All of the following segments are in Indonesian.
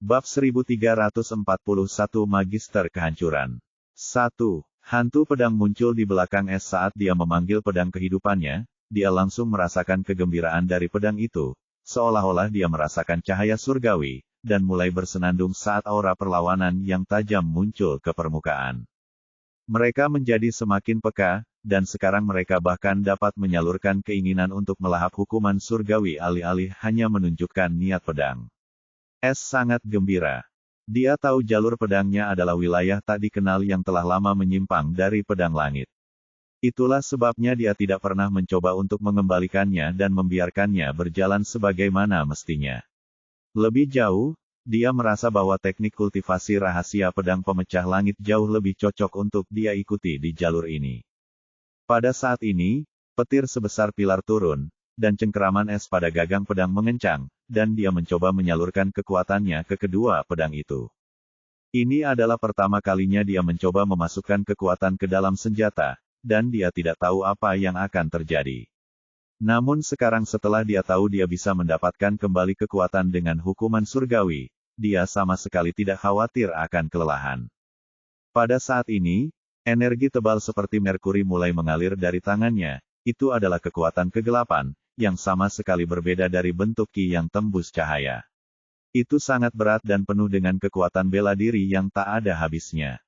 Bab 1341 Magister Kehancuran. 1. Hantu pedang muncul di belakang Es saat dia memanggil pedang kehidupannya. Dia langsung merasakan kegembiraan dari pedang itu, seolah-olah dia merasakan cahaya surgawi, dan mulai bersenandung saat aura perlawanan yang tajam muncul ke permukaan. Mereka menjadi semakin peka, dan sekarang mereka bahkan dapat menyalurkan keinginan untuk melahap hukuman surgawi alih-alih hanya menunjukkan niat pedang. Es sangat gembira. Dia tahu jalur pedangnya adalah wilayah tak dikenal yang telah lama menyimpang dari pedang langit. Itulah sebabnya dia tidak pernah mencoba untuk mengembalikannya dan membiarkannya berjalan sebagaimana mestinya. Lebih jauh, dia merasa bahwa teknik kultivasi rahasia pedang pemecah langit jauh lebih cocok untuk dia ikuti di jalur ini. Pada saat ini, petir sebesar pilar turun, dan cengkeraman es pada gagang pedang mengencang, dan dia mencoba menyalurkan kekuatannya ke kedua pedang itu. Ini adalah pertama kalinya dia mencoba memasukkan kekuatan ke dalam senjata, dan dia tidak tahu apa yang akan terjadi. Namun sekarang setelah dia tahu dia bisa mendapatkan kembali kekuatan dengan hukuman surgawi, dia sama sekali tidak khawatir akan kelelahan. Pada saat ini, energi tebal seperti merkuri mulai mengalir dari tangannya. Itu adalah kekuatan kegelapan, yang sama sekali berbeda dari bentuk ki yang tembus cahaya. Itu sangat berat dan penuh dengan kekuatan bela diri yang tak ada habisnya.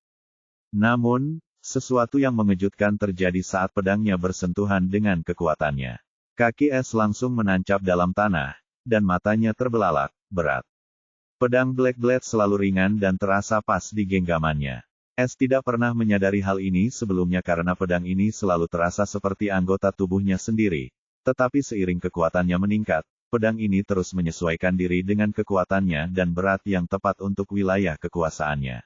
Namun, sesuatu yang mengejutkan terjadi saat pedangnya bersentuhan dengan kekuatannya. Kaki Es langsung menancap dalam tanah, dan matanya terbelalak, berat. Pedang Black Blade selalu ringan dan terasa pas di genggamannya. Es tidak pernah menyadari hal ini sebelumnya karena pedang ini selalu terasa seperti anggota tubuhnya sendiri. Tetapi seiring kekuatannya meningkat, pedang ini terus menyesuaikan diri dengan kekuatannya dan berat yang tepat untuk wilayah kekuasaannya.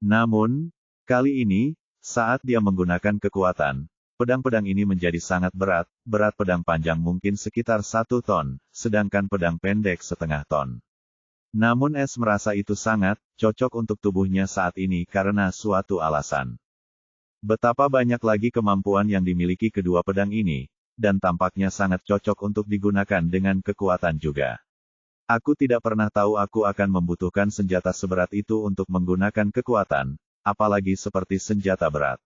Namun, kali ini, saat dia menggunakan kekuatan, pedang-pedang ini menjadi sangat berat. Berat pedang panjang mungkin sekitar 1 ton, sedangkan pedang pendek setengah ton. Namun Es merasa itu sangat cocok untuk tubuhnya saat ini karena suatu alasan. Betapa banyak lagi kemampuan yang dimiliki kedua pedang ini, dan tampaknya sangat cocok untuk digunakan dengan kekuatan juga. Aku tidak pernah tahu aku akan membutuhkan senjata seberat itu untuk menggunakan kekuatan, apalagi seperti senjata berat.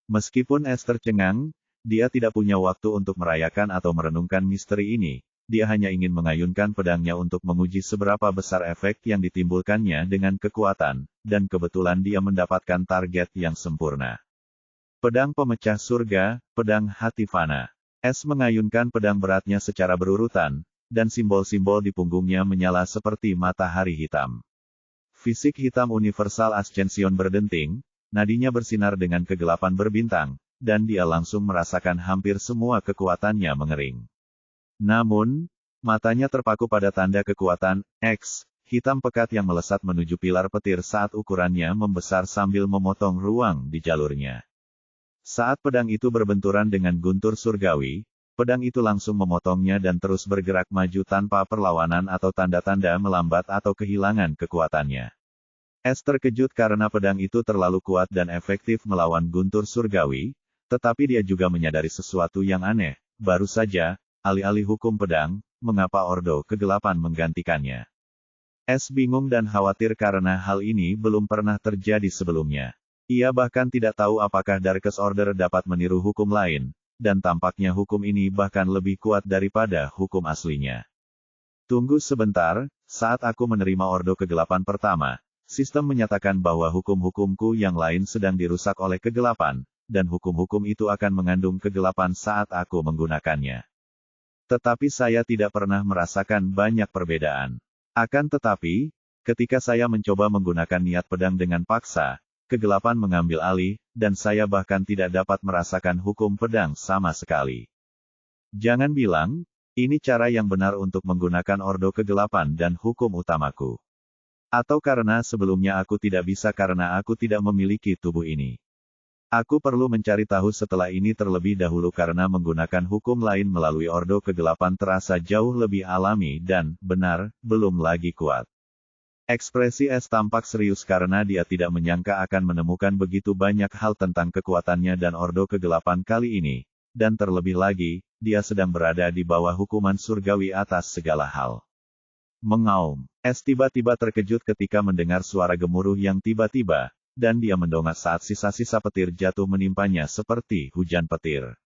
Meskipun Es tercengang, dia tidak punya waktu untuk merayakan atau merenungkan misteri ini. Dia hanya ingin mengayunkan pedangnya untuk menguji seberapa besar efek yang ditimbulkannya dengan kekuatan, dan kebetulan dia mendapatkan target yang sempurna. Pedang pemecah surga, pedang hati fana. Es mengayunkan pedang beratnya secara berurutan, dan simbol-simbol di punggungnya menyala seperti matahari hitam. Fisik hitam universal Ascension berdenting, nadinya bersinar dengan kegelapan berbintang, dan dia langsung merasakan hampir semua kekuatannya mengering. Namun, matanya terpaku pada tanda kekuatan X, hitam pekat yang melesat menuju pilar petir saat ukurannya membesar sambil memotong ruang di jalurnya. Saat pedang itu berbenturan dengan guntur surgawi, pedang itu langsung memotongnya dan terus bergerak maju tanpa perlawanan atau tanda-tanda melambat atau kehilangan kekuatannya. Es terkejut karena pedang itu terlalu kuat dan efektif melawan guntur surgawi, tetapi dia juga menyadari sesuatu yang aneh, baru saja, alih-alih hukum pedang, mengapa Ordo Kegelapan menggantikannya? Es bingung dan khawatir karena hal ini belum pernah terjadi sebelumnya. Ia bahkan tidak tahu apakah Darkest Order dapat meniru hukum lain, dan tampaknya hukum ini bahkan lebih kuat daripada hukum aslinya. Tunggu sebentar, saat aku menerima Ordo Kegelapan pertama, sistem menyatakan bahwa hukum-hukumku yang lain sedang dirusak oleh kegelapan, dan hukum-hukum itu akan mengandung kegelapan saat aku menggunakannya. Tetapi saya tidak pernah merasakan banyak perbedaan. Akan tetapi, ketika saya mencoba menggunakan niat pedang dengan paksa, kegelapan mengambil alih, dan saya bahkan tidak dapat merasakan hukum pedang sama sekali. Jangan bilang, ini cara yang benar untuk menggunakan Ordo Kegelapan dan hukum utamaku. Atau karena sebelumnya aku tidak bisa karena aku tidak memiliki tubuh ini. Aku perlu mencari tahu setelah ini terlebih dahulu karena menggunakan hukum lain melalui Ordo Kegelapan terasa jauh lebih alami dan, benar, belum lagi kuat. Ekspresi Es tampak serius karena dia tidak menyangka akan menemukan begitu banyak hal tentang kekuatannya dan Ordo Kegelapan kali ini, dan terlebih lagi, dia sedang berada di bawah hukuman surgawi atas segala hal. Mengaum. Es tiba-tiba terkejut ketika mendengar suara gemuruh yang tiba-tiba, dan dia mendongak saat sisa-sisa petir jatuh menimpanya seperti hujan petir.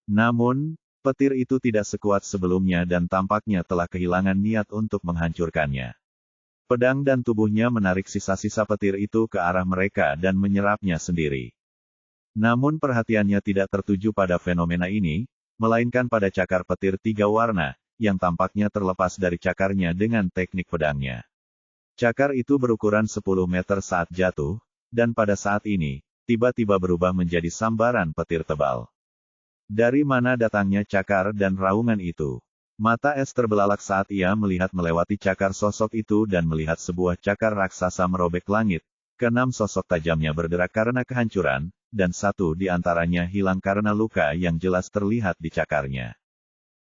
Namun, petir itu tidak sekuat sebelumnya dan tampaknya telah kehilangan niat untuk menghancurkannya. Pedang dan tubuhnya menarik sisa-sisa petir itu ke arah mereka dan menyerapnya sendiri. Namun perhatiannya tidak tertuju pada fenomena ini, melainkan pada cakar petir 3 warna, yang tampaknya terlepas dari cakarnya dengan teknik pedangnya. Cakar itu berukuran 10 meter saat jatuh, dan pada saat ini, tiba-tiba berubah menjadi sambaran petir tebal. Dari mana datangnya cakar dan raungan itu? Mata Es terbelalak saat ia melihat melewati cakar sosok itu dan melihat sebuah cakar raksasa merobek langit. Keenam sosok tajamnya berderak karena kehancuran, dan satu di antaranya hilang karena luka yang jelas terlihat di cakarnya.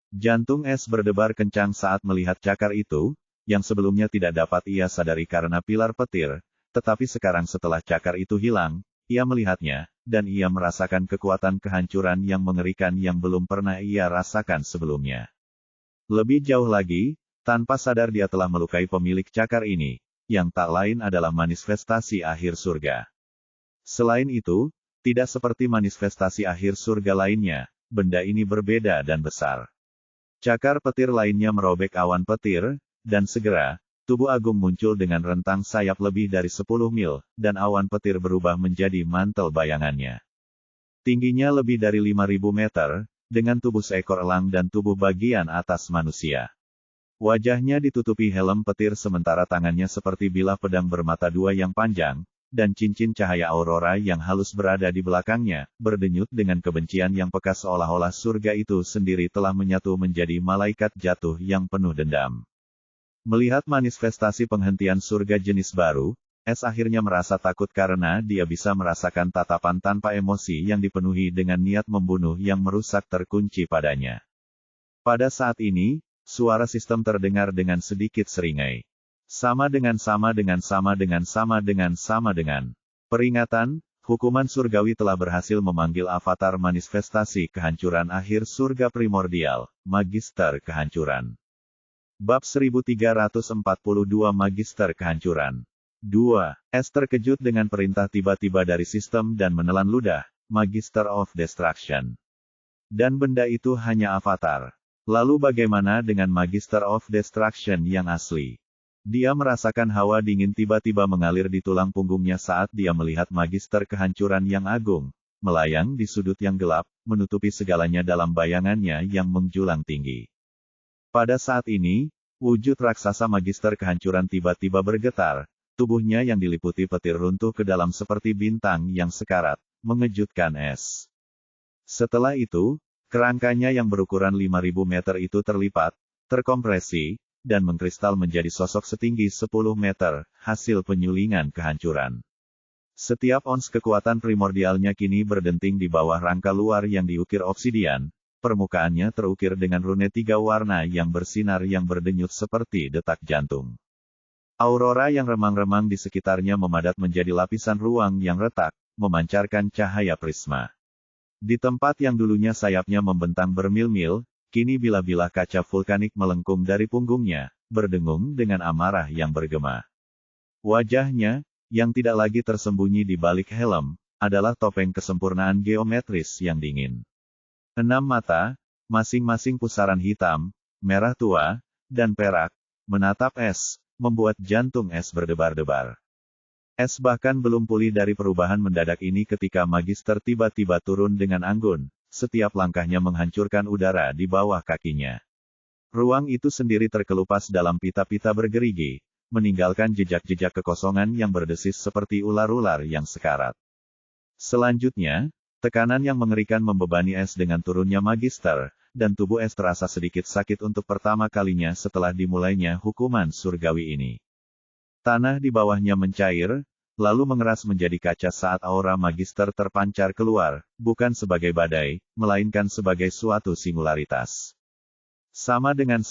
Jantung Es berdebar kencang saat melihat cakar itu, yang sebelumnya tidak dapat ia sadari karena pilar petir, tetapi sekarang setelah cakar itu hilang, ia melihatnya, dan ia merasakan kekuatan kehancuran yang mengerikan yang belum pernah ia rasakan sebelumnya. Lebih jauh lagi, tanpa sadar dia telah melukai pemilik cakar ini, yang tak lain adalah manifestasi akhir surga. Selain itu, tidak seperti manifestasi akhir surga lainnya, benda ini berbeda dan besar. Cakar petir lainnya merobek awan petir, dan segera, tubuh agung muncul dengan rentang sayap lebih dari 10 mil, dan awan petir berubah menjadi mantel bayangannya. Tingginya lebih dari 5.000 meter, dengan tubuh seekor elang dan tubuh bagian atas manusia. Wajahnya ditutupi helm petir sementara tangannya seperti bilah pedang bermata dua yang panjang, dan cincin cahaya aurora yang halus berada di belakangnya, berdenyut dengan kebencian yang peka seolah-olah surga itu sendiri telah menyatu menjadi malaikat jatuh yang penuh dendam. Melihat manifestasi penghentian surga jenis baru, Es akhirnya merasa takut karena dia bisa merasakan tatapan tanpa emosi yang dipenuhi dengan niat membunuh yang merusak terkunci padanya. Pada saat ini, suara sistem terdengar dengan sedikit seringai. Sama dengan. Peringatan, hukuman surgawi telah berhasil memanggil avatar manifestasi kehancuran akhir surga primordial, Magister Kehancuran. Bab 1342 Magister Kehancuran. 2. Es terkejut dengan perintah tiba-tiba dari sistem dan menelan ludah, Magister of Destruction. Dan benda itu hanya avatar. Lalu bagaimana dengan Magister of Destruction yang asli? Dia merasakan hawa dingin tiba-tiba mengalir di tulang punggungnya saat dia melihat Magister Kehancuran yang agung, melayang di sudut yang gelap, menutupi segalanya dalam bayangannya yang menjulang tinggi. Pada saat ini, wujud raksasa Magister Kehancuran tiba-tiba bergetar, tubuhnya yang diliputi petir runtuh ke dalam seperti bintang yang sekarat, mengejutkan Es. Setelah itu, kerangkanya yang berukuran 5.000 meter itu terlipat, terkompresi, dan mengkristal menjadi sosok setinggi 10 meter, hasil penyulingan kehancuran. Setiap ons kekuatan primordialnya kini berdenting di bawah rangka luar yang diukir obsidian, permukaannya terukir dengan rune 3 warna yang bersinar yang berdenyut seperti detak jantung. Aurora yang remang-remang di sekitarnya memadat menjadi lapisan ruang yang retak, memancarkan cahaya prisma. Di tempat yang dulunya sayapnya membentang bermil-mil, kini bilah-bilah kaca vulkanik melengkung dari punggungnya, berdengung dengan amarah yang bergema. Wajahnya, yang tidak lagi tersembunyi di balik helm, adalah topeng kesempurnaan geometris yang dingin. 6 mata, masing-masing pusaran hitam, merah tua, dan perak, menatap Es, membuat jantung Es berdebar-debar. Es bahkan belum pulih dari perubahan mendadak ini ketika Magister tiba-tiba turun dengan anggun, setiap langkahnya menghancurkan udara di bawah kakinya. Ruang itu sendiri terkelupas dalam pita-pita bergerigi, meninggalkan jejak-jejak kekosongan yang berdesis seperti ular-ular yang sekarat. Selanjutnya, tekanan yang mengerikan membebani Es dengan turunnya Magister, dan tubuh Es terasa sedikit sakit untuk pertama kalinya setelah dimulainya hukuman surgawi ini. Tanah di bawahnya mencair, lalu mengeras menjadi kaca saat aura Magister terpancar keluar, bukan sebagai badai, melainkan sebagai suatu singularitas. Sama dengan.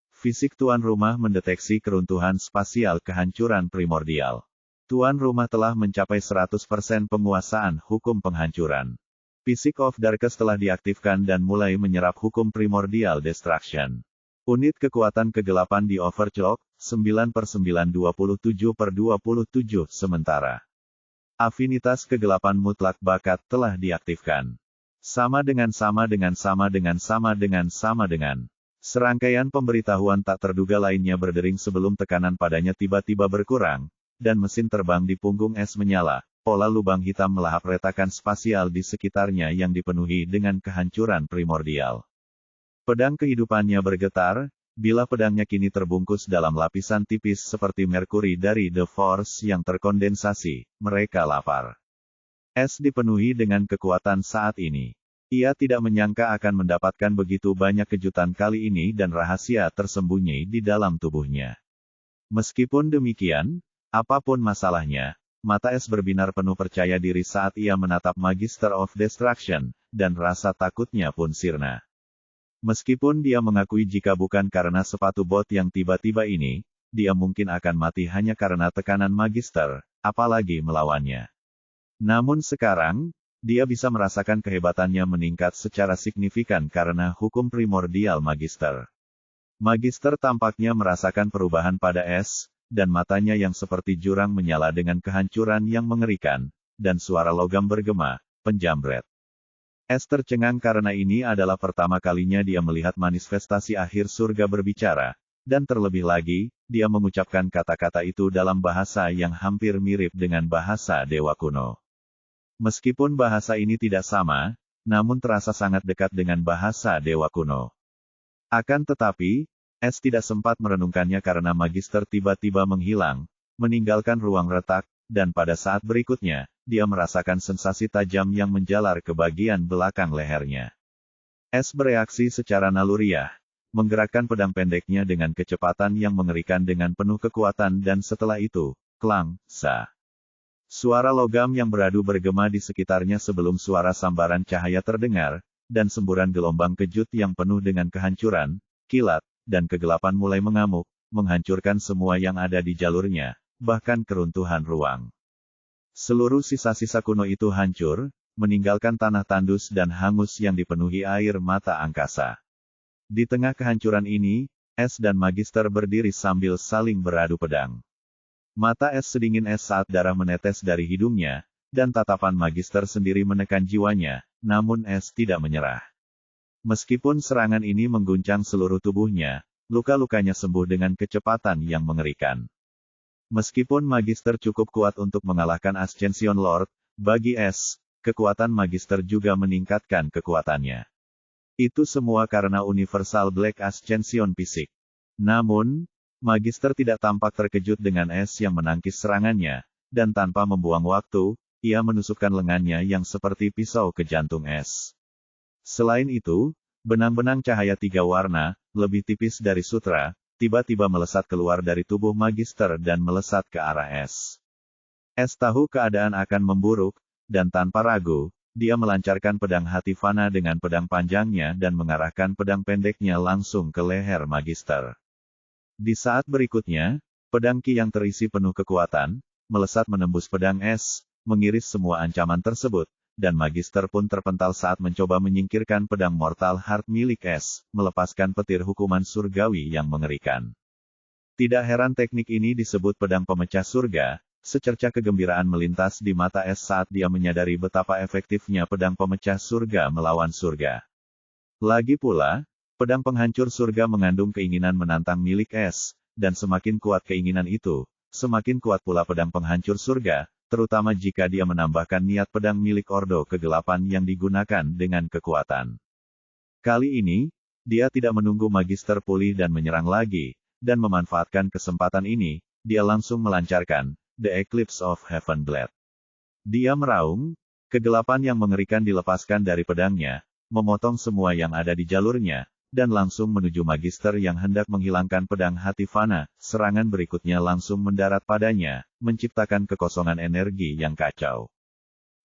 Fisik tuan rumah mendeteksi keruntuhan spasial kehancuran primordial. Tuan rumah telah mencapai 100% penguasaan hukum penghancuran. Physic of Darkness telah diaktifkan dan mulai menyerap hukum primordial destruction. Unit kekuatan kegelapan di overclock, 9/9 27/27, sementara afinitas kegelapan mutlak bakat telah diaktifkan. Sama dengan. Serangkaian pemberitahuan tak terduga lainnya berdering sebelum tekanan padanya tiba-tiba berkurang, dan mesin terbang di punggung es menyala. Pola lubang hitam melahap retakan spasial di sekitarnya yang dipenuhi dengan kehancuran primordial. Pedang kehidupannya bergetar, bila pedangnya kini terbungkus dalam lapisan tipis seperti merkuri dari The Force yang terkondensasi. Mereka lapar. Es dipenuhi dengan kekuatan saat ini. Ia tidak menyangka akan mendapatkan begitu banyak kejutan kali ini dan rahasia tersembunyi di dalam tubuhnya. Meskipun demikian, apapun masalahnya, mata es berbinar penuh percaya diri saat ia menatap Magister of Destruction, dan rasa takutnya pun sirna. Meskipun dia mengakui jika bukan karena sepatu bot yang tiba-tiba ini, dia mungkin akan mati hanya karena tekanan Magister, apalagi melawannya. Namun sekarang, dia bisa merasakan kehebatannya meningkat secara signifikan karena hukum primordial Magister. Magister tampaknya merasakan perubahan pada es, dan matanya yang seperti jurang menyala dengan kehancuran yang mengerikan, dan suara logam bergema, penjambret. Es tercengang karena ini adalah pertama kalinya dia melihat manifestasi akhir surga berbicara, dan terlebih lagi, dia mengucapkan kata-kata itu dalam bahasa yang hampir mirip dengan bahasa dewa kuno. Meskipun bahasa ini tidak sama, namun terasa sangat dekat dengan bahasa dewa kuno. Akan tetapi, es tidak sempat merenungkannya karena Magister tiba-tiba menghilang, meninggalkan ruang retak, dan pada saat berikutnya, dia merasakan sensasi tajam yang menjalar ke bagian belakang lehernya. Es bereaksi secara naluriah, menggerakkan pedang pendeknya dengan kecepatan yang mengerikan dengan penuh kekuatan dan setelah itu, klang, sa. Suara logam yang beradu bergema di sekitarnya sebelum suara sambaran cahaya terdengar, dan semburan gelombang kejut yang penuh dengan kehancuran, kilat, dan kegelapan mulai mengamuk, menghancurkan semua yang ada di jalurnya, bahkan keruntuhan ruang. Seluruh sisa-sisa kuno itu hancur, meninggalkan tanah tandus dan hangus yang dipenuhi air mata angkasa. Di tengah kehancuran ini, es dan Magister berdiri sambil saling beradu pedang. Mata es sedingin es saat darah menetes dari hidungnya, dan tatapan Magister sendiri menekan jiwanya, namun es tidak menyerah. Meskipun serangan ini mengguncang seluruh tubuhnya, luka-lukanya sembuh dengan kecepatan yang mengerikan. Meskipun Magister cukup kuat untuk mengalahkan Ascension Lord, bagi es, kekuatan Magister juga meningkatkan kekuatannya. Itu semua karena Universal Black Ascension fisik. Namun, Magister tidak tampak terkejut dengan es yang menangkis serangannya, dan tanpa membuang waktu, ia menusukkan lengannya yang seperti pisau ke jantung es. Selain itu, benang-benang cahaya 3 warna, lebih tipis dari sutra, tiba-tiba melesat keluar dari tubuh Magister dan melesat ke arah es. Es tahu keadaan akan memburuk, dan tanpa ragu, dia melancarkan pedang hati fana dengan pedang panjangnya dan mengarahkan pedang pendeknya langsung ke leher Magister. Di saat berikutnya, pedang Ki yang terisi penuh kekuatan, melesat menembus pedang es, mengiris semua ancaman tersebut, dan Magister pun terpental saat mencoba menyingkirkan pedang Mortal Heart milik es, melepaskan petir hukuman surgawi yang mengerikan. Tidak heran teknik ini disebut pedang pemecah surga, secerca kegembiraan melintas di mata es saat dia menyadari betapa efektifnya pedang pemecah surga melawan surga. Lagi pula, pedang penghancur surga mengandung keinginan menantang milik es, dan semakin kuat keinginan itu, semakin kuat pula pedang penghancur surga, terutama jika dia menambahkan niat pedang milik Ordo Kegelapan yang digunakan dengan kekuatan. Kali ini, dia tidak menunggu Magister pulih dan menyerang lagi, dan memanfaatkan kesempatan ini, dia langsung melancarkan The Eclipse of Heaven Blade. Dia meraung, kegelapan yang mengerikan dilepaskan dari pedangnya, memotong semua yang ada di jalurnya, dan langsung menuju Magister yang hendak menghilangkan pedang hati fana. Serangan berikutnya langsung mendarat padanya, menciptakan kekosongan energi yang kacau.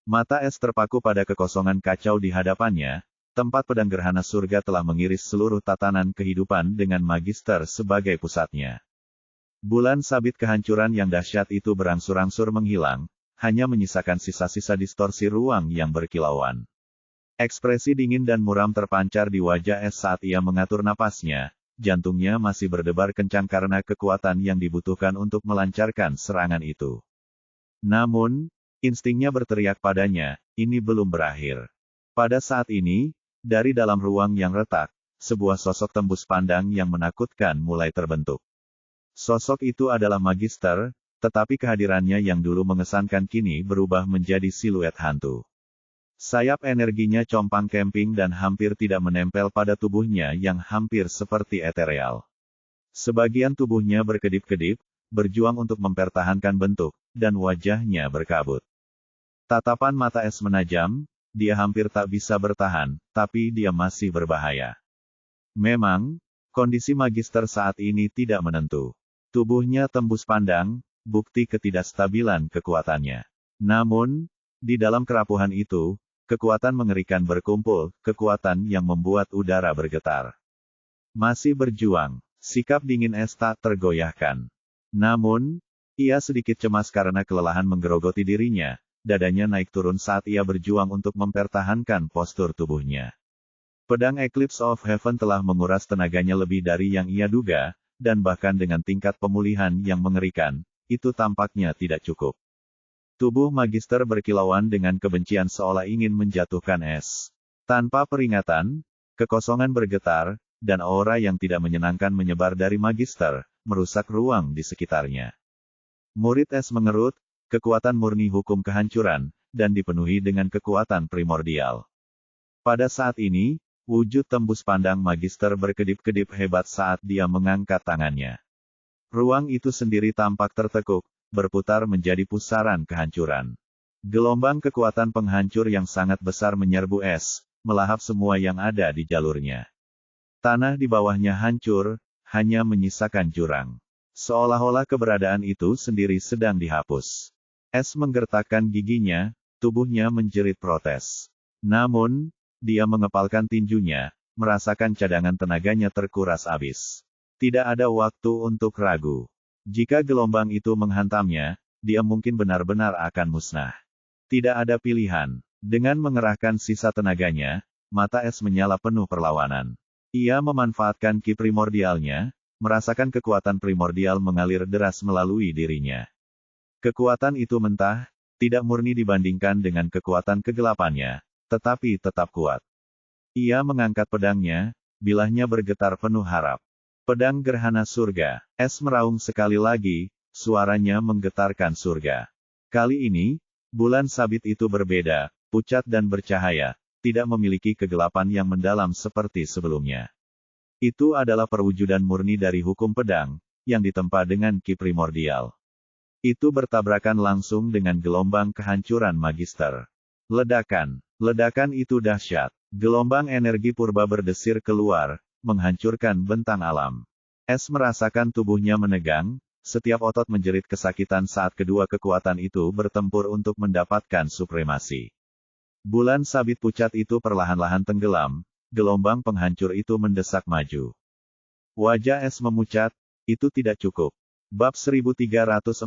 Mata es terpaku pada kekosongan kacau di hadapannya, tempat pedang gerhana surga telah mengiris seluruh tatanan kehidupan dengan Magister sebagai pusatnya. Bulan sabit kehancuran yang dahsyat itu berangsur-angsur menghilang, hanya menyisakan sisa-sisa distorsi ruang yang berkilauan. Ekspresi dingin dan muram terpancar di wajah es saat ia mengatur napasnya, jantungnya masih berdebar kencang karena kekuatan yang dibutuhkan untuk melancarkan serangan itu. Namun, instingnya berteriak padanya, ini belum berakhir. Pada saat ini, dari dalam ruang yang retak, sebuah sosok tembus pandang yang menakutkan mulai terbentuk. Sosok itu adalah Magister, tetapi kehadirannya yang dulu mengesankan kini berubah menjadi siluet hantu. Sayap energinya compang-camping dan hampir tidak menempel pada tubuhnya yang hampir seperti etereal. Sebagian tubuhnya berkedip-kedip, berjuang untuk mempertahankan bentuk, dan wajahnya berkabut. Tatapan mata es menajam, dia hampir tak bisa bertahan, tapi dia masih berbahaya. Memang, kondisi Magister saat ini tidak menentu. Tubuhnya tembus pandang, bukti ketidakstabilan kekuatannya. Namun, di dalam kerapuhan itu, kekuatan mengerikan berkumpul, kekuatan yang membuat udara bergetar. Masih berjuang, sikap dingin es tak tergoyahkan. Namun, ia sedikit cemas karena kelelahan menggerogoti dirinya, dadanya naik turun saat ia berjuang untuk mempertahankan postur tubuhnya. Pedang Eclipse of Heaven telah menguras tenaganya lebih dari yang ia duga, dan bahkan dengan tingkat pemulihan yang mengerikan, itu tampaknya tidak cukup. Tubuh Magister berkilauan dengan kebencian seolah ingin menjatuhkan es. Tanpa peringatan, kekosongan bergetar, dan aura yang tidak menyenangkan menyebar dari Magister, merusak ruang di sekitarnya. Murid es mengerut, kekuatan murni hukum kehancuran, dan dipenuhi dengan kekuatan primordial. Pada saat ini, wujud tembus pandang Magister berkedip-kedip hebat saat dia mengangkat tangannya. Ruang itu sendiri tampak tertekuk, berputar menjadi pusaran kehancuran. Gelombang kekuatan penghancur yang sangat besar menyerbu es, melahap semua yang ada di jalurnya. Tanah di bawahnya hancur, hanya menyisakan jurang. Seolah-olah keberadaan itu sendiri sedang dihapus. Es menggertakkan giginya, tubuhnya menjerit protes. Namun, dia mengepalkan tinjunya, merasakan cadangan tenaganya terkuras habis. Tidak ada waktu untuk ragu. Jika gelombang itu menghantamnya, dia mungkin benar-benar akan musnah. Tidak ada pilihan. Dengan mengerahkan sisa tenaganya, mata es menyala penuh perlawanan. Ia memanfaatkan ki primordialnya, merasakan kekuatan primordial mengalir deras melalui dirinya. Kekuatan itu mentah, tidak murni dibandingkan dengan kekuatan kegelapannya, tetapi tetap kuat. Ia mengangkat pedangnya, bilahnya bergetar penuh harap. Pedang gerhana surga, es meraung sekali lagi, suaranya menggetarkan surga. Kali ini, bulan sabit itu berbeda, pucat dan bercahaya, tidak memiliki kegelapan yang mendalam seperti sebelumnya. Itu adalah perwujudan murni dari hukum pedang, yang ditempa dengan ki primordial. Itu bertabrakan langsung dengan gelombang kehancuran Magister. Ledakan itu dahsyat. Gelombang energi purba berdesir keluar, menghancurkan bentang alam. Es merasakan tubuhnya menegang, setiap otot menjerit kesakitan saat kedua kekuatan itu bertempur untuk mendapatkan supremasi. Bulan sabit pucat itu perlahan-lahan tenggelam, gelombang penghancur itu mendesak maju. Wajah es memucat, itu tidak cukup. Bab 1343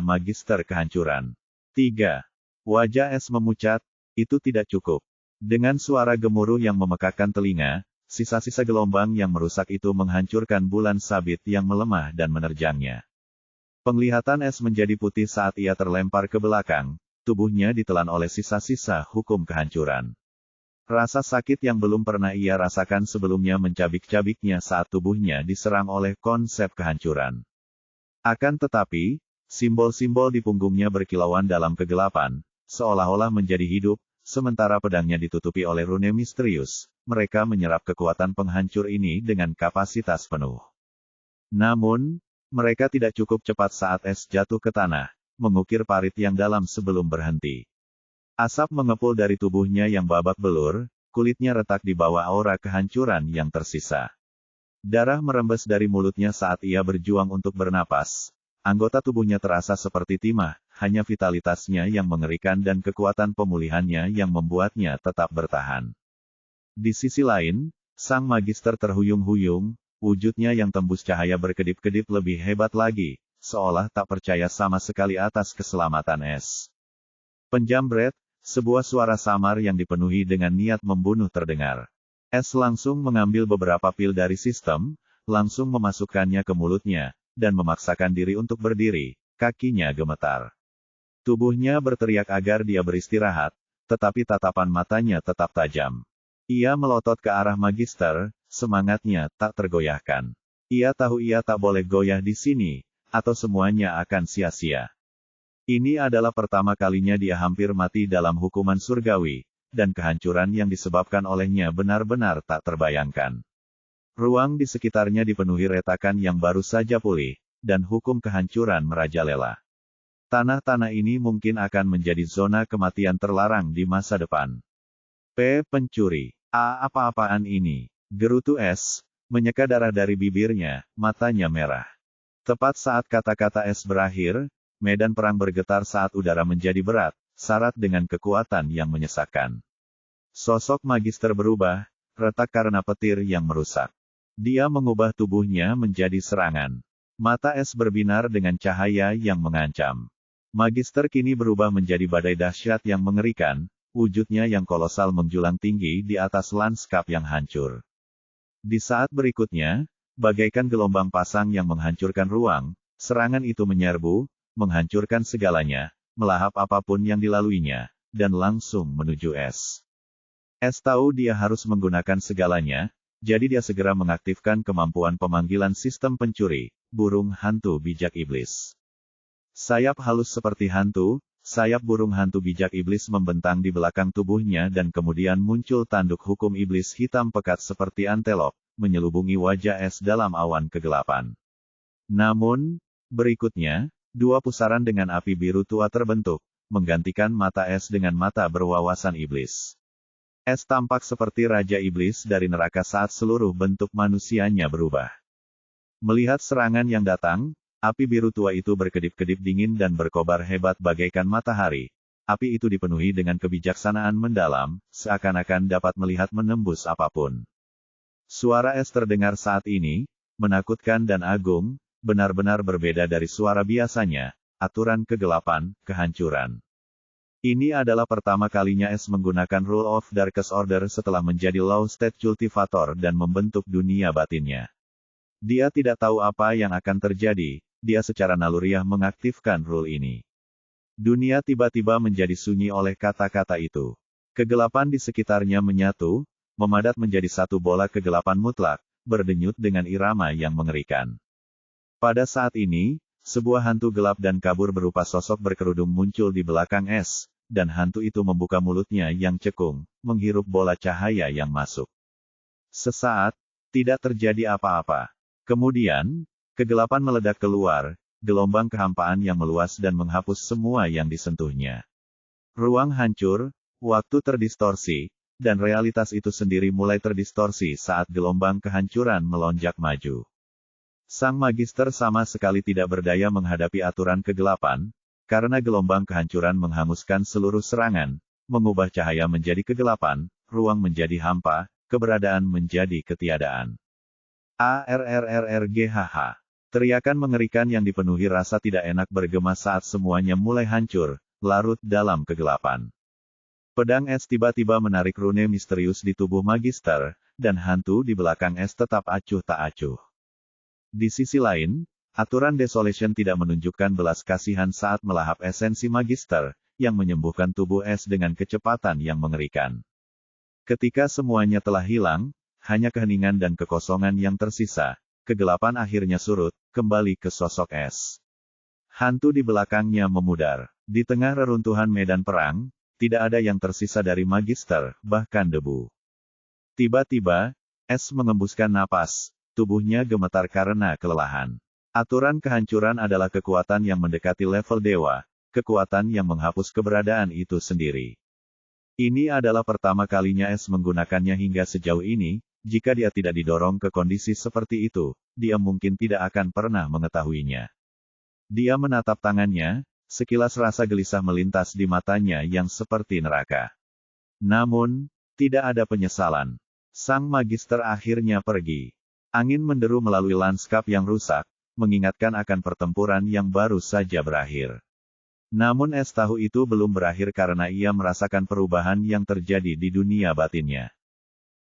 Magister Kehancuran. 3. Wajah es memucat, itu tidak cukup. Dengan suara gemuruh yang memekakkan telinga, sisa-sisa gelombang yang merusak itu menghancurkan bulan sabit yang melemah dan menerjangnya. Penglihatan es menjadi putih saat ia terlempar ke belakang, tubuhnya ditelan oleh sisa-sisa hukum kehancuran. Rasa sakit yang belum pernah ia rasakan sebelumnya mencabik-cabiknya saat tubuhnya diserang oleh konsep kehancuran. Akan tetapi, simbol-simbol di punggungnya berkilauan dalam kegelapan, seolah-olah menjadi hidup, sementara pedangnya ditutupi oleh rune misterius. Mereka menyerap kekuatan penghancur ini dengan kapasitas penuh. Namun, mereka tidak cukup cepat saat es jatuh ke tanah, mengukir parit yang dalam sebelum berhenti. Asap mengepul dari tubuhnya yang babak belur, kulitnya retak di bawah aura kehancuran yang tersisa. Darah merembes dari mulutnya saat ia berjuang untuk bernapas. Anggota tubuhnya terasa seperti timah, hanya vitalitasnya yang mengerikan dan kekuatan pemulihannya yang membuatnya tetap bertahan. Di sisi lain, sang Magister terhuyung-huyung, wujudnya yang tembus cahaya berkedip-kedip lebih hebat lagi, seolah tak percaya sama sekali atas keselamatan es. Penjambret, sebuah suara samar yang dipenuhi dengan niat membunuh terdengar. Es langsung mengambil beberapa pil dari sistem, langsung memasukkannya ke mulutnya, dan memaksakan diri untuk berdiri, kakinya gemetar. Tubuhnya berteriak agar dia beristirahat, tetapi tatapan matanya tetap tajam. Ia melotot ke arah Magister, semangatnya tak tergoyahkan. Ia tahu ia tak boleh goyah di sini, atau semuanya akan sia-sia. Ini adalah pertama kalinya dia hampir mati dalam hukuman surgawi, dan kehancuran yang disebabkan olehnya benar-benar tak terbayangkan. Ruang di sekitarnya dipenuhi retakan yang baru saja pulih, dan hukum kehancuran merajalela. Tanah-tanah ini mungkin akan menjadi zona kematian terlarang di masa depan. Pencuri. Apa-apaan ini? Gerutu Es, menyeka darah dari bibirnya, matanya merah. Tepat saat kata-kata Es berakhir, medan perang bergetar saat udara menjadi berat, syarat dengan kekuatan yang menyesakkan. Sosok Magister berubah, retak karena petir yang merusak. Dia mengubah tubuhnya menjadi serangan. Mata Es berbinar dengan cahaya yang mengancam. Magister kini berubah menjadi badai dahsyat yang mengerikan, wujudnya yang kolosal menjulang tinggi di atas lanskap yang hancur. Di saat berikutnya, bagaikan gelombang pasang yang menghancurkan ruang, serangan itu menyerbu, menghancurkan segalanya, melahap apapun yang dilaluinya, dan langsung menuju Es. Es tahu dia harus menggunakan segalanya, jadi dia segera mengaktifkan kemampuan pemanggilan sistem pencuri, burung hantu bijak iblis. Sayap halus seperti hantu, sayap burung hantu bijak iblis membentang di belakang tubuhnya dan kemudian muncul tanduk hukum iblis hitam pekat seperti antelop, menyelubungi wajah Es dalam awan kegelapan. Namun, berikutnya, dua pusaran dengan api biru tua terbentuk, menggantikan mata Es dengan mata berwawasan iblis. Es tampak seperti Raja Iblis dari neraka saat seluruh bentuk manusianya berubah. Melihat serangan yang datang, api biru tua itu berkedip-kedip dingin dan berkobar hebat bagaikan matahari. Api itu dipenuhi dengan kebijaksanaan mendalam, seakan-akan dapat melihat menembus apapun. Suara Es terdengar saat ini, menakutkan dan agung, benar-benar berbeda dari suara biasanya, aturan kegelapan, kehancuran. Ini adalah pertama kalinya Es menggunakan Rule of Darkest Order setelah menjadi Low State Cultivator dan membentuk dunia batinnya. Dia tidak tahu apa yang akan terjadi, dia secara naluriah mengaktifkan rule ini. Dunia tiba-tiba menjadi sunyi oleh kata-kata itu. Kegelapan di sekitarnya menyatu, memadat menjadi satu bola kegelapan mutlak, berdenyut dengan irama yang mengerikan. Pada saat ini, sebuah hantu gelap dan kabur berupa sosok berkerudung muncul di belakang Es, dan hantu itu membuka mulutnya yang cekung, menghirup bola cahaya yang masuk. Sesaat, tidak terjadi apa-apa. Kemudian, kegelapan meledak keluar, gelombang kehampaan yang meluas dan menghapus semua yang disentuhnya. Ruang hancur, waktu terdistorsi, dan realitas itu sendiri mulai terdistorsi saat gelombang kehancuran melonjak maju. Sang Magister sama sekali tidak berdaya menghadapi aturan kegelapan, karena gelombang kehancuran menghanguskan seluruh serangan, mengubah cahaya menjadi kegelapan, ruang menjadi hampa, keberadaan menjadi ketiadaan. ARRRRGHH. Teriakan mengerikan yang dipenuhi rasa tidak enak bergema saat semuanya mulai hancur, larut dalam kegelapan. Pedang Es tiba-tiba menarik rune misterius di tubuh Magister, dan hantu di belakang Es tetap acuh tak acuh. Di sisi lain, aturan Desolation tidak menunjukkan belas kasihan saat melahap esensi Magister, yang menyembuhkan tubuh Es dengan kecepatan yang mengerikan. Ketika semuanya telah hilang, hanya keheningan dan kekosongan yang tersisa, kegelapan akhirnya surut, kembali ke sosok Es. Hantu di belakangnya memudar. Di tengah reruntuhan medan perang, tidak ada yang tersisa dari Magister, bahkan debu. Tiba-tiba, Es mengembuskan napas, tubuhnya gemetar karena kelelahan. Aturan kehancuran adalah kekuatan yang mendekati level dewa, kekuatan yang menghapus keberadaan itu sendiri. Ini adalah pertama kalinya Es menggunakannya hingga sejauh ini. Jika dia tidak didorong ke kondisi seperti itu, dia mungkin tidak akan pernah mengetahuinya. Dia menatap tangannya, sekilas rasa gelisah melintas di matanya yang seperti neraka. Namun, tidak ada penyesalan. Sang Magister akhirnya pergi. Angin menderu melalui lanskap yang rusak, mengingatkan akan pertempuran yang baru saja berakhir. Namun Es tahu itu belum berakhir karena ia merasakan perubahan yang terjadi di dunia batinnya.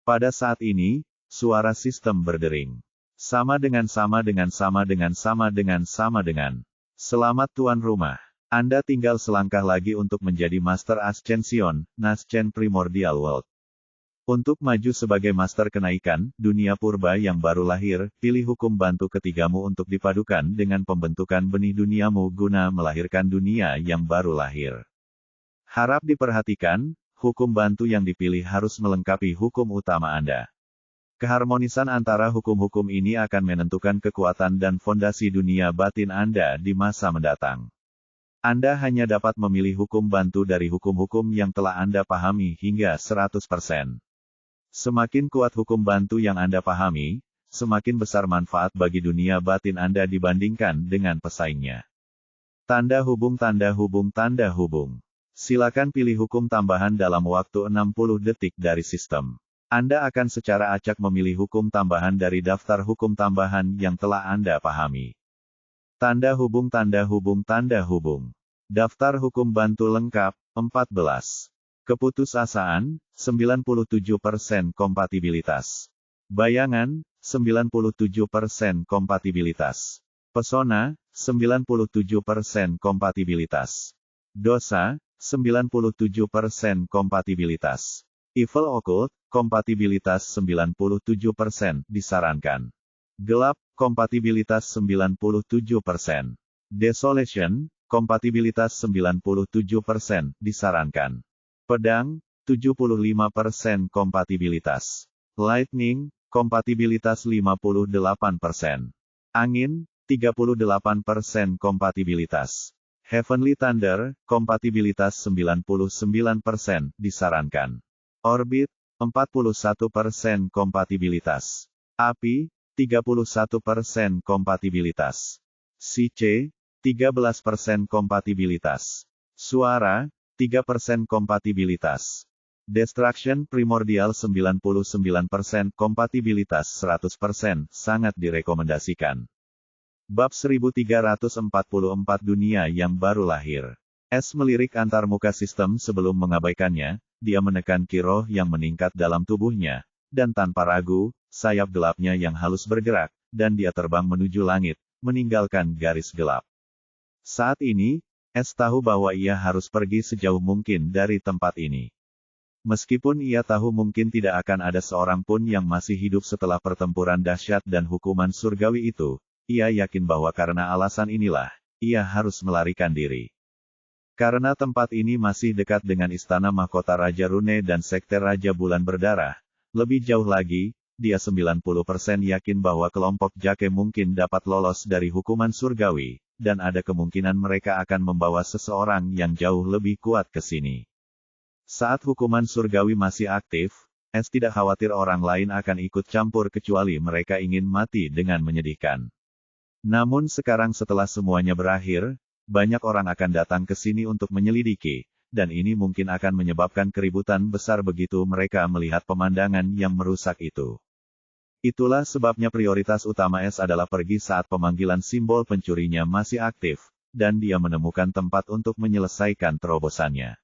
Pada saat ini, suara sistem berdering. Sama dengan sama dengan sama dengan sama dengan sama dengan. Selamat tuan rumah. Anda tinggal selangkah lagi untuk menjadi Master Ascension, Nascent Primordial World. Untuk maju sebagai Master Kenaikan, dunia purba yang baru lahir, pilih hukum bantu ketigamu untuk dipadukan dengan pembentukan benih duniamu guna melahirkan dunia yang baru lahir. Harap diperhatikan, hukum bantu yang dipilih harus melengkapi hukum utama Anda. Keharmonisan antara hukum-hukum ini akan menentukan kekuatan dan fondasi dunia batin Anda di masa mendatang. Anda hanya dapat memilih hukum bantu dari hukum-hukum yang telah Anda pahami hingga 100%. Semakin kuat hukum bantu yang Anda pahami, semakin besar manfaat bagi dunia batin Anda dibandingkan dengan pesaingnya. Tanda hubung tanda hubung tanda hubung. Silakan pilih hukum tambahan dalam waktu 60 detik dari sistem. Anda akan secara acak memilih hukum tambahan dari daftar hukum tambahan yang telah Anda pahami. Tanda hubung tanda hubung tanda hubung. Daftar hukum bantu lengkap, 14. Keputusasaan, 97% kompatibilitas. Bayangan, 97% kompatibilitas. Pesona, 97% kompatibilitas. Dosa, 97% kompatibilitas. Evil Occult, kompatibilitas 97%, disarankan. Gelap, kompatibilitas 97%. Desolation, kompatibilitas 97%, disarankan. Pedang, 75% kompatibilitas. Lightning, kompatibilitas 58%. Angin, 38% kompatibilitas. Heavenly Thunder, kompatibilitas 99%, disarankan. Orbit, 41% kompatibilitas. Api, 31% kompatibilitas. CC, 13% kompatibilitas. Suara, 3% kompatibilitas. Destruction Primordial 99% kompatibilitas 100%, sangat direkomendasikan. Bab 1344 Dunia yang baru lahir. S melirik antarmuka sistem sebelum mengabaikannya, dia menekan kiroh yang meningkat dalam tubuhnya, dan tanpa ragu, sayap gelapnya yang halus bergerak, dan dia terbang menuju langit, meninggalkan garis gelap. Saat ini, S tahu bahwa ia harus pergi sejauh mungkin dari tempat ini. Meskipun ia tahu mungkin tidak akan ada seorang pun yang masih hidup setelah pertempuran dahsyat dan hukuman surgawi itu, ia yakin bahwa karena alasan inilah, ia harus melarikan diri. Karena tempat ini masih dekat dengan istana mahkota Raja Rune dan sekte Raja Bulan Berdarah, lebih jauh lagi, dia 90% yakin bahwa kelompok Jake mungkin dapat lolos dari hukuman surgawi, dan ada kemungkinan mereka akan membawa seseorang yang jauh lebih kuat ke sini. Saat hukuman surgawi masih aktif, S tidak khawatir orang lain akan ikut campur kecuali mereka ingin mati dengan menyedihkan. Namun sekarang setelah semuanya berakhir, banyak orang akan datang ke sini untuk menyelidiki, dan ini mungkin akan menyebabkan keributan besar begitu mereka melihat pemandangan yang merusak itu. Itulah sebabnya prioritas utama S adalah pergi saat pemanggilan simbol pencurinya masih aktif, dan dia menemukan tempat untuk menyelesaikan terobosannya.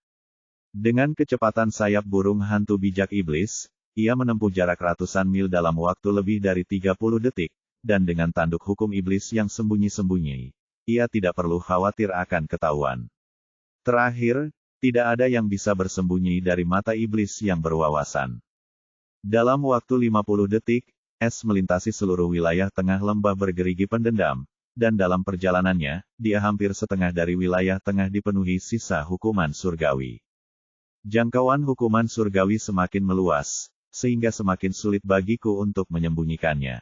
Dengan kecepatan sayap burung hantu bijak iblis, ia menempuh jarak ratusan mil dalam waktu lebih dari 30 detik, dan dengan tanduk hukum iblis yang sembunyi-sembunyi, ia tidak perlu khawatir akan ketahuan. Terakhir, tidak ada yang bisa bersembunyi dari mata iblis yang berwawasan. Dalam waktu 50 detik, S melintasi seluruh wilayah tengah lembah bergerigi pendendam, dan dalam perjalanannya, dia hampir setengah dari wilayah tengah dipenuhi sisa hukuman surgawi. Jangkauan hukuman surgawi semakin meluas, sehingga semakin sulit bagiku untuk menyembunyikannya.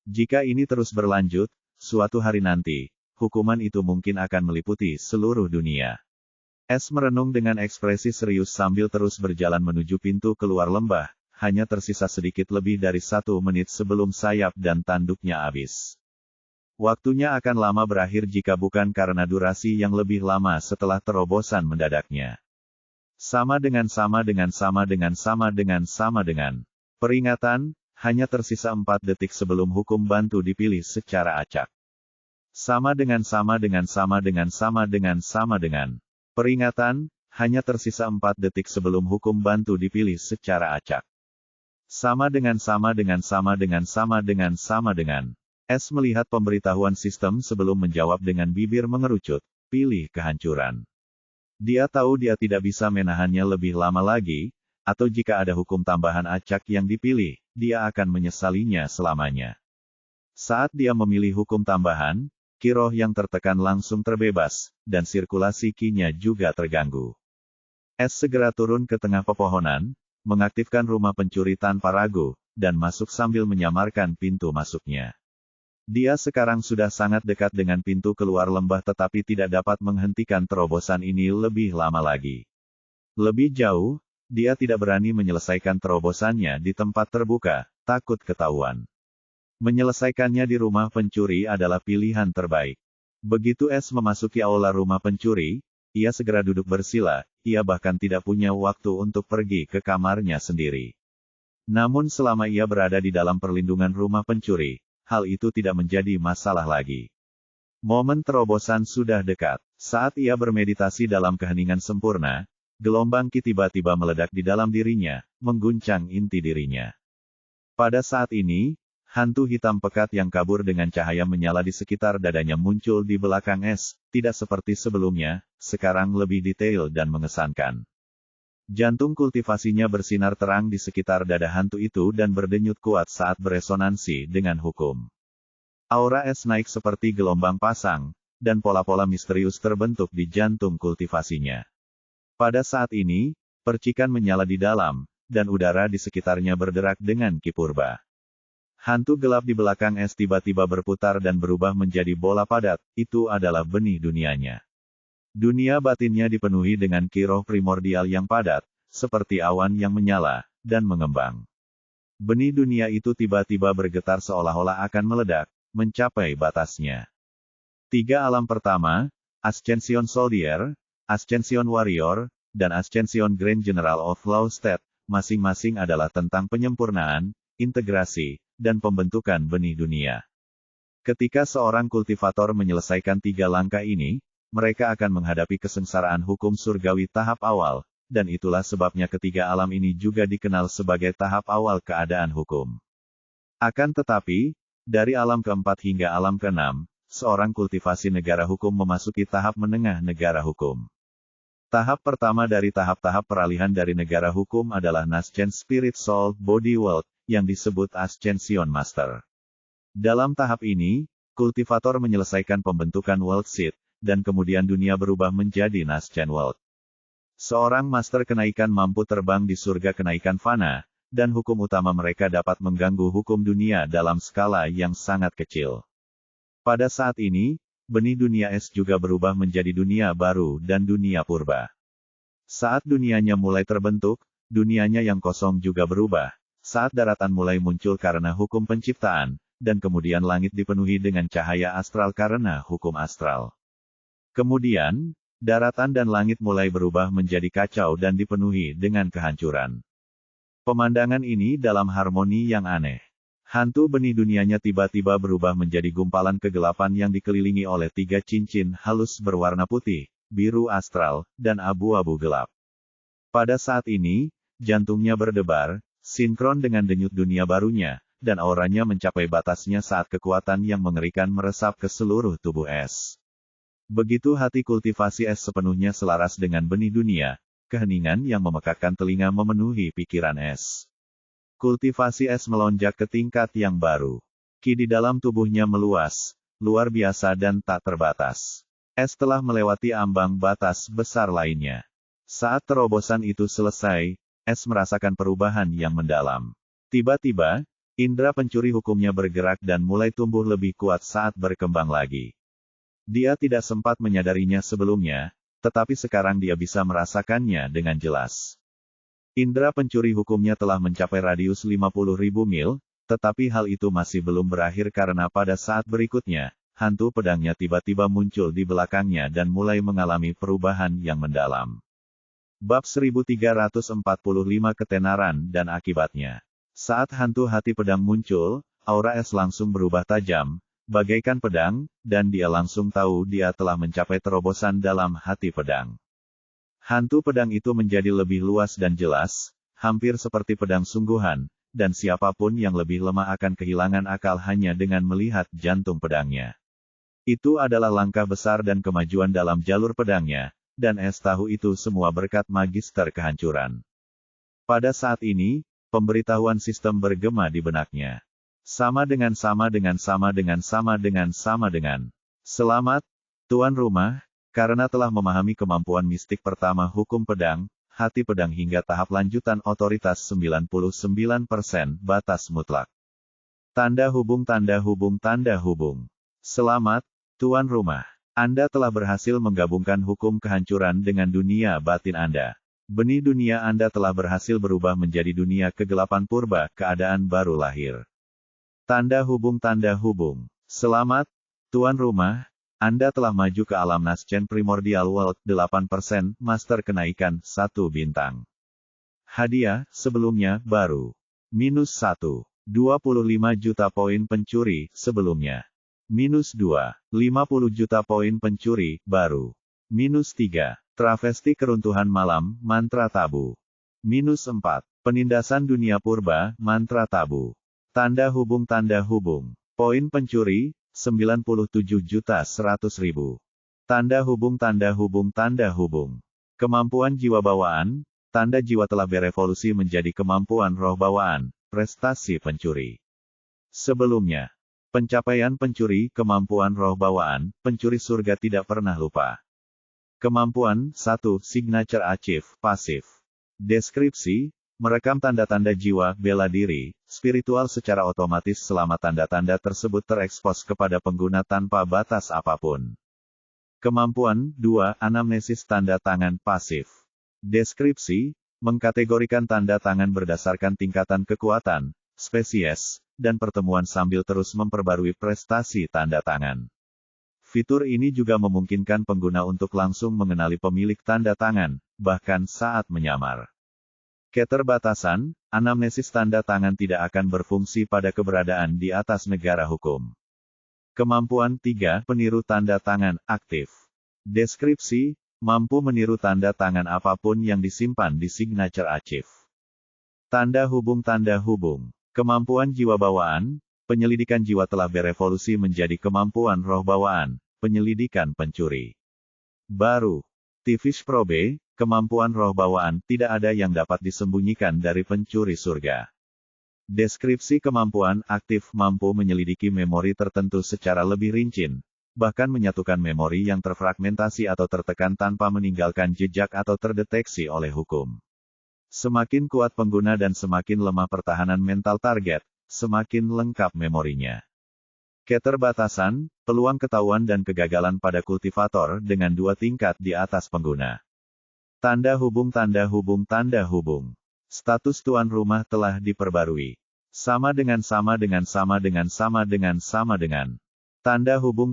Jika ini terus berlanjut, suatu hari nanti, hukuman itu mungkin akan meliputi seluruh dunia. S merenung dengan ekspresi serius sambil terus berjalan menuju pintu keluar lembah. Hanya tersisa sedikit lebih dari 1 menit sebelum sayap dan tanduknya habis. Waktunya akan lama berakhir jika bukan karena durasi yang lebih lama setelah terobosan mendadaknya. Sama dengan. Peringatan, hanya tersisa 4 detik sebelum hukum bantu dipilih secara acak. Sama dengan. Peringatan, hanya tersisa 4 detik sebelum hukum bantu dipilih secara acak. Sama dengan. S melihat pemberitahuan sistem sebelum menjawab dengan bibir mengerucut, pilih kehancuran. Dia tahu dia tidak bisa menahannya lebih lama lagi, atau jika ada hukum tambahan acak yang dipilih, dia akan menyesalinya selamanya. Saat dia memilih hukum tambahan, ki roh yang tertekan langsung terbebas, dan sirkulasi ki-nya juga terganggu. S segera turun ke tengah pepohonan, mengaktifkan rumah pencuri tanpa ragu, dan masuk sambil menyamarkan pintu masuknya. Dia sekarang sudah sangat dekat dengan pintu keluar lembah tetapi tidak dapat menghentikan terobosan ini lebih lama lagi. Lebih jauh, dia tidak berani menyelesaikan terobosannya di tempat terbuka, takut ketahuan. Menyelesaikannya di rumah pencuri adalah pilihan terbaik. Begitu S memasuki aula rumah pencuri, ia segera duduk bersila, ia bahkan tidak punya waktu untuk pergi ke kamarnya sendiri. Namun selama ia berada di dalam perlindungan rumah pencuri, hal itu tidak menjadi masalah lagi. Momen terobosan sudah dekat. Saat ia bermeditasi dalam keheningan sempurna, gelombang ki tiba-tiba meledak di dalam dirinya, mengguncang inti dirinya. Pada saat ini, hantu hitam pekat yang kabur dengan cahaya menyala di sekitar dadanya muncul di belakang S, tidak seperti sebelumnya, sekarang lebih detail dan mengesankan. Jantung kultivasinya bersinar terang di sekitar dada hantu itu dan berdenyut kuat saat beresonansi dengan hukum. Aura es naik seperti gelombang pasang, dan pola-pola misterius terbentuk di jantung kultivasinya. Pada saat ini, percikan menyala di dalam, dan udara di sekitarnya berderak dengan ki purba. Hantu gelap di belakang es tiba-tiba berputar dan berubah menjadi bola padat, itu adalah benih dunianya. Dunia batinnya dipenuhi dengan ki roh primordial yang padat, seperti awan yang menyala, dan mengembang. Benih dunia itu tiba-tiba bergetar seolah-olah akan meledak, mencapai batasnya. 3 alam pertama, Ascension Soldier, Ascension Warrior, dan Ascension Grand General of Law State, masing-masing adalah tentang penyempurnaan, integrasi, dan pembentukan benih dunia. Ketika seorang kultivator menyelesaikan 3 langkah ini, mereka akan menghadapi kesengsaraan hukum surgawi tahap awal, dan itulah sebabnya ketiga alam ini juga dikenal sebagai tahap awal keadaan hukum. Akan tetapi, dari alam keempat hingga alam keenam, seorang kultivasi negara hukum memasuki tahap menengah negara hukum. Tahap pertama dari tahap-tahap peralihan dari negara hukum adalah Nascent Spirit Soul Body World, yang disebut Ascension Master. Dalam tahap ini, kultivator menyelesaikan pembentukan World Seed, dan kemudian dunia berubah menjadi Nascent World. Seorang master kenaikan mampu terbang di surga kenaikan fana, dan hukum utama mereka dapat mengganggu hukum dunia dalam skala yang sangat kecil. Pada saat ini, benih dunia es juga berubah menjadi dunia baru dan dunia purba. Saat dunianya mulai terbentuk, dunianya yang kosong juga berubah, saat daratan mulai muncul karena hukum penciptaan, dan kemudian langit dipenuhi dengan cahaya astral karena hukum astral. Kemudian, daratan dan langit mulai berubah menjadi kacau dan dipenuhi dengan kehancuran. Pemandangan ini dalam harmoni yang aneh. Hantu benih dunianya tiba-tiba berubah menjadi gumpalan kegelapan yang dikelilingi oleh 3 cincin halus berwarna putih, biru astral, dan abu-abu gelap. Pada saat ini, jantungnya berdebar, sinkron dengan denyut dunia barunya, dan auranya mencapai batasnya saat kekuatan yang mengerikan meresap ke seluruh tubuh es. Begitu hati kultivasi es sepenuhnya selaras dengan benih dunia, keheningan yang memekakkan telinga memenuhi pikiran es. Kultivasi es melonjak ke tingkat yang baru. Ki di dalam tubuhnya meluas, luar biasa dan tak terbatas. Es telah melewati ambang batas besar lainnya. Saat terobosan itu selesai, es merasakan perubahan yang mendalam. Tiba-tiba, indera pencuri hukumnya bergerak dan mulai tumbuh lebih kuat saat berkembang lagi. Dia tidak sempat menyadarinya sebelumnya, tetapi sekarang dia bisa merasakannya dengan jelas. Indera pencuri hukumnya telah mencapai radius 50.000 mil, tetapi hal itu masih belum berakhir karena pada saat berikutnya, hantu pedangnya tiba-tiba muncul di belakangnya dan mulai mengalami perubahan yang mendalam. Bab 1345 Ketenaran dan Akibatnya. Saat hantu hati pedang muncul, aura es langsung berubah tajam, bagaikan pedang, dan dia langsung tahu dia telah mencapai terobosan dalam hati pedang. Hantu pedang itu menjadi lebih luas dan jelas, hampir seperti pedang sungguhan, dan siapapun yang lebih lemah akan kehilangan akal hanya dengan melihat jantung pedangnya. Itu adalah langkah besar dan kemajuan dalam jalur pedangnya, dan Es tahu itu semua berkat Magister Kehancuran. Pada saat ini, pemberitahuan sistem bergema di benaknya. Sama dengan. Selamat, Tuan Rumah, karena telah memahami kemampuan mistik pertama hukum pedang, hati pedang hingga tahap lanjutan otoritas 99% batas mutlak. Tanda hubung. Selamat, Tuan Rumah. Anda telah berhasil menggabungkan hukum kehancuran dengan dunia batin Anda. Benih dunia Anda telah berhasil berubah menjadi dunia kegelapan purba, keadaan baru lahir. Tanda hubung. Selamat, Tuan Rumah. Anda telah maju ke alam Naschen Primordial World 8%, Master kenaikan 1 bintang. Hadiah, sebelumnya, baru. -1. 25 juta poin pencuri, sebelumnya. -2. 50 juta poin pencuri, baru. -3. Travesti keruntuhan malam, mantra tabu. -4. Penindasan dunia purba, mantra tabu. Tanda hubung. Poin pencuri, 97.100.000. Tanda hubung. Kemampuan jiwa bawaan, tanda jiwa telah berevolusi menjadi kemampuan roh bawaan, prestasi pencuri. Sebelumnya, pencapaian pencuri, kemampuan roh bawaan, pencuri surga tidak pernah lupa. Kemampuan 1. Signature Achieve, pasif. Deskripsi, merekam tanda-tanda jiwa, bela diri, spiritual secara otomatis selama tanda-tanda tersebut terekspos kepada pengguna tanpa batas apapun. Kemampuan 2. Anamnesis tanda tangan, pasif. Deskripsi, mengkategorikan tanda tangan berdasarkan tingkatan kekuatan, spesies, dan pertemuan sambil terus memperbarui prestasi tanda tangan. Fitur ini juga memungkinkan pengguna untuk langsung mengenali pemilik tanda tangan, bahkan saat menyamar. Keterbatasan, anamnesis tanda tangan tidak akan berfungsi pada keberadaan di atas negara hukum. Kemampuan 3. Peniru tanda tangan, aktif. Deskripsi, mampu meniru tanda tangan apapun yang disimpan di Signature Achieve. Tanda hubung. Kemampuan jiwa bawaan, penyelidikan jiwa telah berevolusi menjadi kemampuan roh bawaan, penyelidikan pencuri. Baru. Tifish Probe, kemampuan roh bawaan, tidak ada yang dapat disembunyikan dari pencuri surga. Deskripsi kemampuan aktif mampu menyelidiki memori tertentu secara lebih rinci, bahkan menyatukan memori yang terfragmentasi atau tertekan tanpa meninggalkan jejak atau terdeteksi oleh hukum. Semakin kuat pengguna dan semakin lemah pertahanan mental target, semakin lengkap memorinya. Keterbatasan, peluang ketahuan dan kegagalan pada kultivator dengan 2 tingkat di atas pengguna. Tanda hubung. Status tuan rumah telah diperbarui. Sama dengan. Tanda hubung.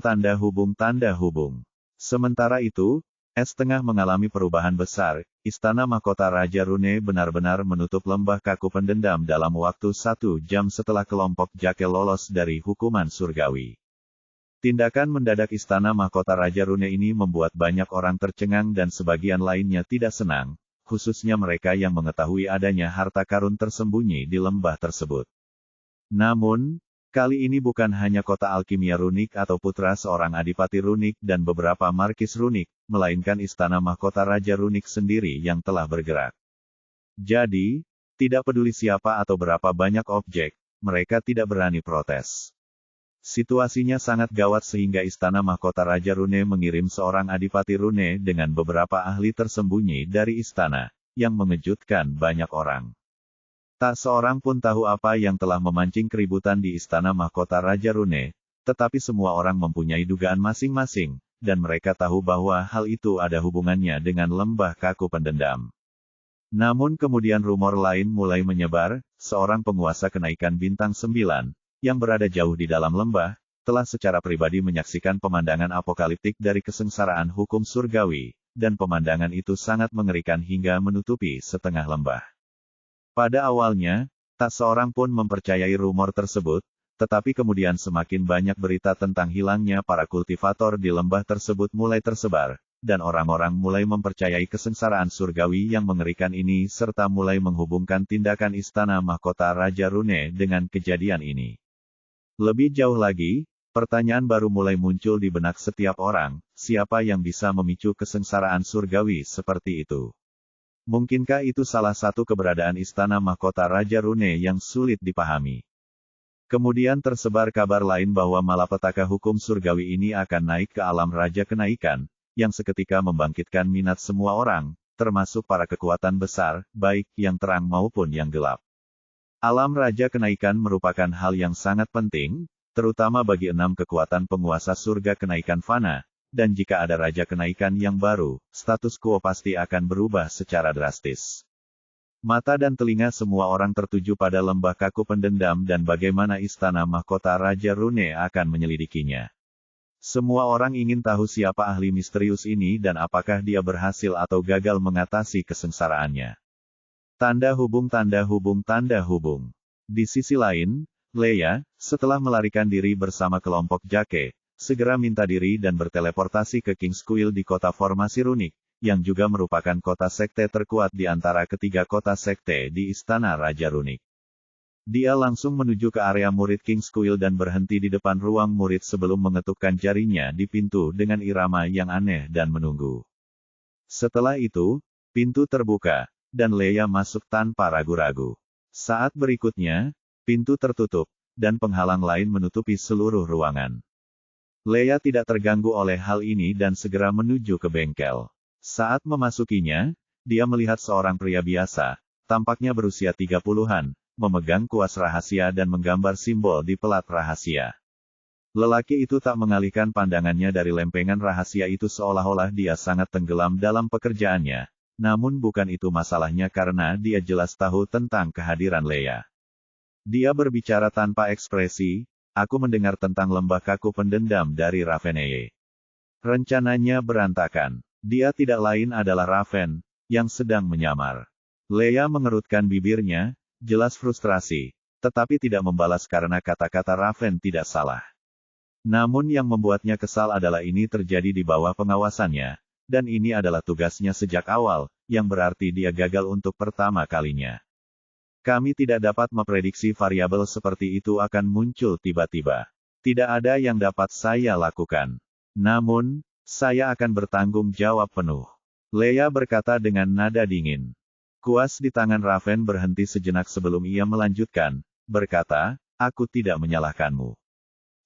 Sementara itu, Es tengah mengalami perubahan besar. Istana Mahkota Raja Rune benar-benar menutup lembah kaku pendendam dalam waktu 1 jam setelah kelompok Jakel lolos dari hukuman surgawi. Tindakan mendadak Istana Mahkota Raja Rune ini membuat banyak orang tercengang dan sebagian lainnya tidak senang, khususnya mereka yang mengetahui adanya harta karun tersembunyi di lembah tersebut. Namun, kali ini bukan hanya kota alkimia runik atau putra seorang adipati runik dan beberapa markis runik, melainkan Istana Mahkota Raja Runik sendiri yang telah bergerak. Jadi, tidak peduli siapa atau berapa banyak objek, mereka tidak berani protes. Situasinya sangat gawat sehingga Istana Mahkota Raja Rune mengirim seorang adipati Rune dengan beberapa ahli tersembunyi dari istana, yang mengejutkan banyak orang. Tak seorang pun tahu apa yang telah memancing keributan di Istana Mahkota Raja Rune, tetapi semua orang mempunyai dugaan masing-masing, dan mereka tahu bahwa hal itu ada hubungannya dengan lembah kaku pendendam. Namun kemudian rumor lain mulai menyebar, seorang penguasa kenaikan bintang 9, yang berada jauh di dalam lembah, telah secara pribadi menyaksikan pemandangan apokaliptik dari kesengsaraan hukum surgawi, dan pemandangan itu sangat mengerikan hingga menutupi setengah lembah. Pada awalnya, tak seorang pun mempercayai rumor tersebut, tetapi kemudian semakin banyak berita tentang hilangnya para kultivator di lembah tersebut mulai tersebar, dan orang-orang mulai mempercayai kesengsaraan surgawi yang mengerikan ini serta mulai menghubungkan tindakan istana mahkota Raja Rune dengan kejadian ini. Lebih jauh lagi, pertanyaan baru mulai muncul di benak setiap orang, siapa yang bisa memicu kesengsaraan surgawi seperti itu? Mungkinkah itu salah satu keberadaan istana mahkota Raja Rune yang sulit dipahami? Kemudian tersebar kabar lain bahwa malapetaka hukum surgawi ini akan naik ke alam Raja Kenaikan, yang seketika membangkitkan minat semua orang, termasuk para kekuatan besar, baik yang terang maupun yang gelap. Alam Raja Kenaikan merupakan hal yang sangat penting, terutama bagi 6 kekuatan penguasa surga kenaikan fana, dan jika ada Raja Kenaikan yang baru, status quo pasti akan berubah secara drastis. Mata dan telinga semua orang tertuju pada lembah kaku pendendam dan bagaimana istana mahkota Raja Rune akan menyelidikinya. Semua orang ingin tahu siapa ahli misterius ini dan apakah dia berhasil atau gagal mengatasi kesengsaraannya. Tanda hubung tanda hubung tanda hubung. Di sisi lain, Leia, setelah melarikan diri bersama kelompok Jake, segera minta diri dan berteleportasi ke King's Quill di kota formasi runik, yang juga merupakan kota sekte terkuat di antara ketiga kota sekte di Istana Raja Runik. Dia langsung menuju ke area murid King's Quill dan berhenti di depan ruang murid sebelum mengetukkan jarinya di pintu dengan irama yang aneh dan menunggu. Setelah itu, pintu terbuka, dan Leia masuk tanpa ragu-ragu. Saat berikutnya, pintu tertutup, dan penghalang lain menutupi seluruh ruangan. Leia tidak terganggu oleh hal ini dan segera menuju ke bengkel. Saat memasukinya, dia melihat seorang pria biasa, tampaknya berusia 30-an, memegang kuas rahasia dan menggambar simbol di pelat rahasia. Lelaki itu tak mengalihkan pandangannya dari lempengan rahasia itu seolah-olah dia sangat tenggelam dalam pekerjaannya, namun bukan itu masalahnya karena dia jelas tahu tentang kehadiran Leia. Dia berbicara tanpa ekspresi, aku mendengar tentang lembah kaku pendendam dari Raveneye. Rencananya berantakan. Dia tidak lain adalah Raven, yang sedang menyamar. Leia mengerutkan bibirnya, jelas frustrasi, tetapi tidak membalas karena kata-kata Raven tidak salah. Namun yang membuatnya kesal adalah ini terjadi di bawah pengawasannya, dan ini adalah tugasnya sejak awal, yang berarti dia gagal untuk pertama kalinya. Kami tidak dapat memprediksi variabel seperti itu akan muncul tiba-tiba. Tidak ada yang dapat saya lakukan. Namun, saya akan bertanggung jawab penuh. Leia berkata dengan nada dingin. Kuas di tangan Raven berhenti sejenak sebelum ia melanjutkan, berkata, aku tidak menyalahkanmu.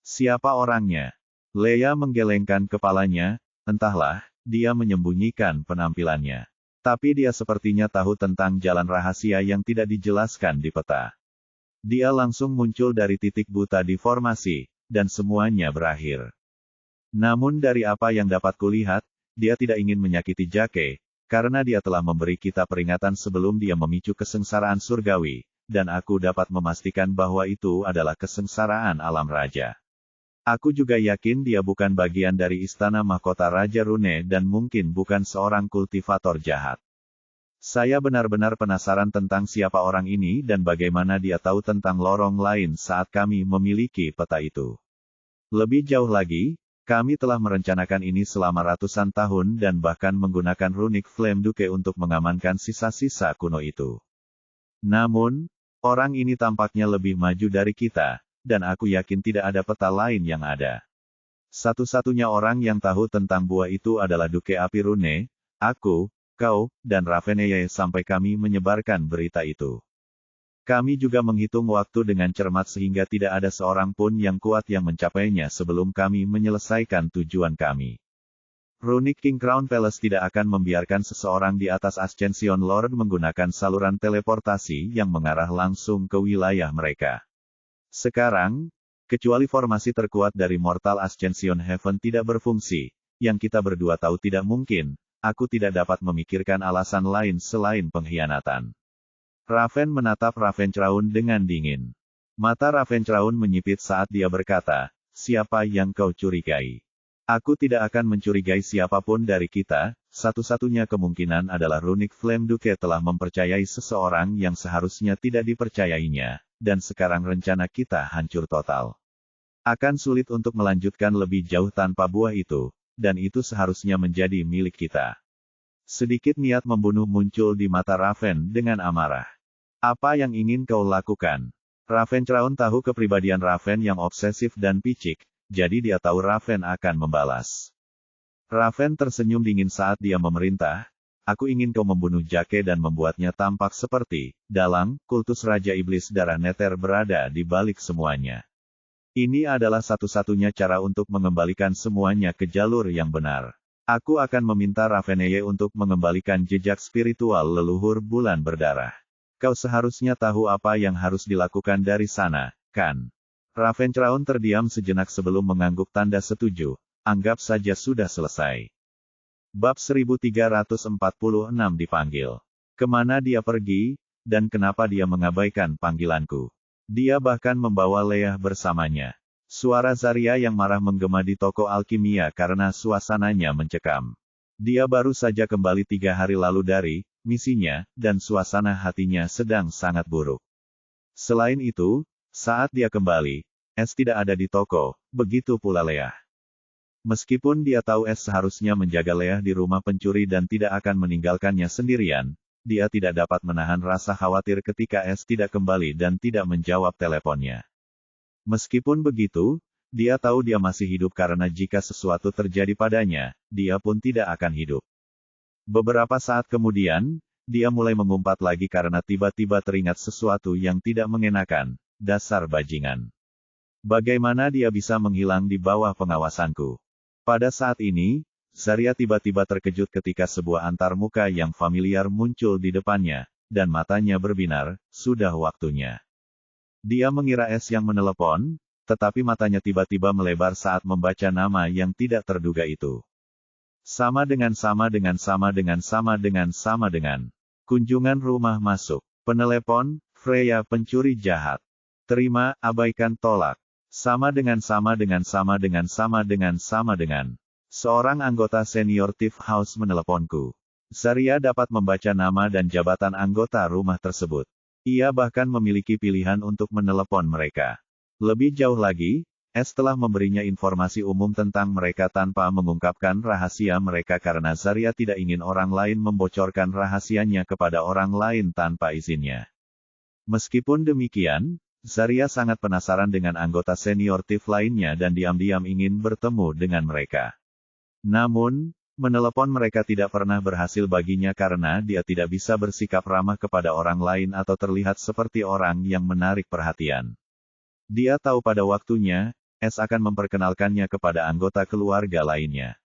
Siapa orangnya? Leia menggelengkan kepalanya, entahlah, dia menyembunyikan penampilannya. Tapi dia sepertinya tahu tentang jalan rahasia yang tidak dijelaskan di peta. Dia langsung muncul dari titik buta di formasi, dan semuanya berakhir. Namun dari apa yang dapat kulihat, dia tidak ingin menyakiti Jake, karena dia telah memberi kita peringatan sebelum dia memicu kesengsaraan surgawi, dan aku dapat memastikan bahwa itu adalah kesengsaraan alam raja. Aku juga yakin dia bukan bagian dari istana mahkota Raja Rune dan mungkin bukan seorang kultivator jahat. Saya benar-benar penasaran tentang siapa orang ini dan bagaimana dia tahu tentang lorong lain saat kami memiliki peta itu. Lebih jauh lagi, kami telah merencanakan ini selama ratusan tahun dan bahkan menggunakan Runic Flame Duke untuk mengamankan sisa-sisa kuno itu. Namun, orang ini tampaknya lebih maju dari kita, dan aku yakin tidak ada peta lain yang ada. Satu-satunya orang yang tahu tentang buah itu adalah Duke Api Rune, aku, kau, dan Raveneye sampai kami menyebarkan berita itu. Kami juga menghitung waktu dengan cermat sehingga tidak ada seorang pun yang kuat yang mencapainya sebelum kami menyelesaikan tujuan kami. Runic King Crown Palace tidak akan membiarkan seseorang di atas Ascension Lord menggunakan saluran teleportasi yang mengarah langsung ke wilayah mereka. Sekarang, kecuali formasi terkuat dari Mortal Ascension Heaven tidak berfungsi, yang kita berdua tahu tidak mungkin, aku tidak dapat memikirkan alasan lain selain pengkhianatan. Raven menatap Ravencraun dengan dingin. Mata Ravencraun menyipit saat dia berkata, siapa yang kau curigai? Aku tidak akan mencurigai siapapun dari kita, satu-satunya kemungkinan adalah Runic Flame Duke telah mempercayai seseorang yang seharusnya tidak dipercayainya, dan sekarang rencana kita hancur total. Akan sulit untuk melanjutkan lebih jauh tanpa buah itu, dan itu seharusnya menjadi milik kita. Sedikit niat membunuh muncul di mata Raven dengan amarah. Apa yang ingin kau lakukan? Ravenscrawn tahu kepribadian Raven yang obsesif dan picik, jadi dia tahu Raven akan membalas. Raven tersenyum dingin saat dia memerintah, aku ingin kau membunuh Jake dan membuatnya tampak seperti dalang, kultus Raja Iblis Darah Nether berada di balik semuanya. Ini adalah satu-satunya cara untuk mengembalikan semuanya ke jalur yang benar. Aku akan meminta Raveneye untuk mengembalikan jejak spiritual leluhur bulan berdarah. Kau seharusnya tahu apa yang harus dilakukan dari sana, kan? Ravenscrawn terdiam sejenak sebelum mengangguk tanda setuju. Anggap saja sudah selesai. Bab 1346 dipanggil. Kemana dia pergi, dan kenapa dia mengabaikan panggilanku? Dia bahkan membawa Leah bersamanya. Suara Zarya yang marah menggema di toko alkimia karena suasananya mencekam. Dia baru saja kembali 3 hari lalu dari misinya, dan suasana hatinya sedang sangat buruk. Selain itu, saat dia kembali, Es tidak ada di toko, begitu pula Leah. Meskipun dia tahu Es seharusnya menjaga Leah di rumah pencuri dan tidak akan meninggalkannya sendirian, dia tidak dapat menahan rasa khawatir ketika Es tidak kembali dan tidak menjawab teleponnya. Meskipun begitu, dia tahu dia masih hidup karena jika sesuatu terjadi padanya, dia pun tidak akan hidup. Beberapa saat kemudian, dia mulai mengumpat lagi karena tiba-tiba teringat sesuatu yang tidak mengenakan, dasar bajingan. Bagaimana dia bisa menghilang di bawah pengawasanku? Pada saat ini, Zarya tiba-tiba terkejut ketika sebuah antarmuka yang familiar muncul di depannya, dan matanya berbinar, sudah waktunya. Dia mengira Es yang menelepon, tetapi matanya tiba-tiba melebar saat membaca nama yang tidak terduga itu. Sama dengan. Kunjungan rumah masuk. Penelepon, Freya pencuri jahat. Terima, abaikan tolak. Sama dengan. Seorang anggota senior Thief House meneleponku. Zarya dapat membaca nama dan jabatan anggota rumah tersebut. Ia bahkan memiliki pilihan untuk menelepon mereka. Lebih jauh lagi, Es telah memberinya informasi umum tentang mereka tanpa mengungkapkan rahasia mereka karena Zarya tidak ingin orang lain membocorkan rahasianya kepada orang lain tanpa izinnya. Meskipun demikian, Zarya sangat penasaran dengan anggota senior Thief lainnya dan diam-diam ingin bertemu dengan mereka. Namun, menelepon mereka tidak pernah berhasil baginya karena dia tidak bisa bersikap ramah kepada orang lain atau terlihat seperti orang yang menarik perhatian. Dia tahu pada waktunya, Es akan memperkenalkannya kepada anggota keluarga lainnya.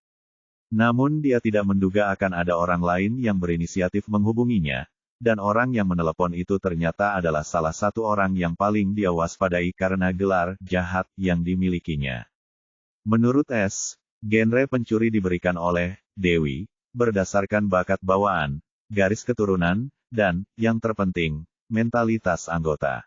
Namun dia tidak menduga akan ada orang lain yang berinisiatif menghubunginya, dan orang yang menelepon itu ternyata adalah salah satu orang yang paling dia waspadai karena gelar jahat yang dimilikinya. Menurut Es, genre pencuri diberikan oleh Dewi, berdasarkan bakat bawaan, garis keturunan, dan, yang terpenting, mentalitas anggota.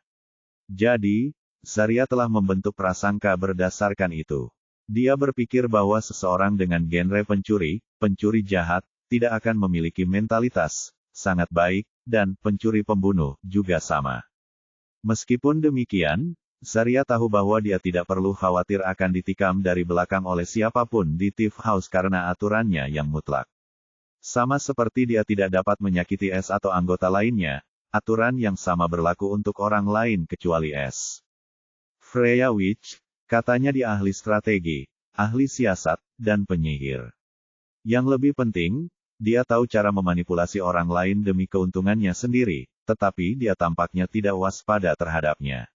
Jadi, Zarya telah membentuk prasangka berdasarkan itu. Dia berpikir bahwa seseorang dengan genre pencuri jahat, tidak akan memiliki mentalitas sangat baik, dan pencuri pembunuh juga sama. Meskipun demikian, Zarya tahu bahwa dia tidak perlu khawatir akan ditikam dari belakang oleh siapapun di Thief House karena aturannya yang mutlak. Sama seperti dia tidak dapat menyakiti Es atau anggota lainnya, aturan yang sama berlaku untuk orang lain kecuali Es. Freya Witch, katanya dia ahli strategi, ahli siasat, dan penyihir. Yang lebih penting, dia tahu cara memanipulasi orang lain demi keuntungannya sendiri, tetapi dia tampaknya tidak waspada terhadapnya.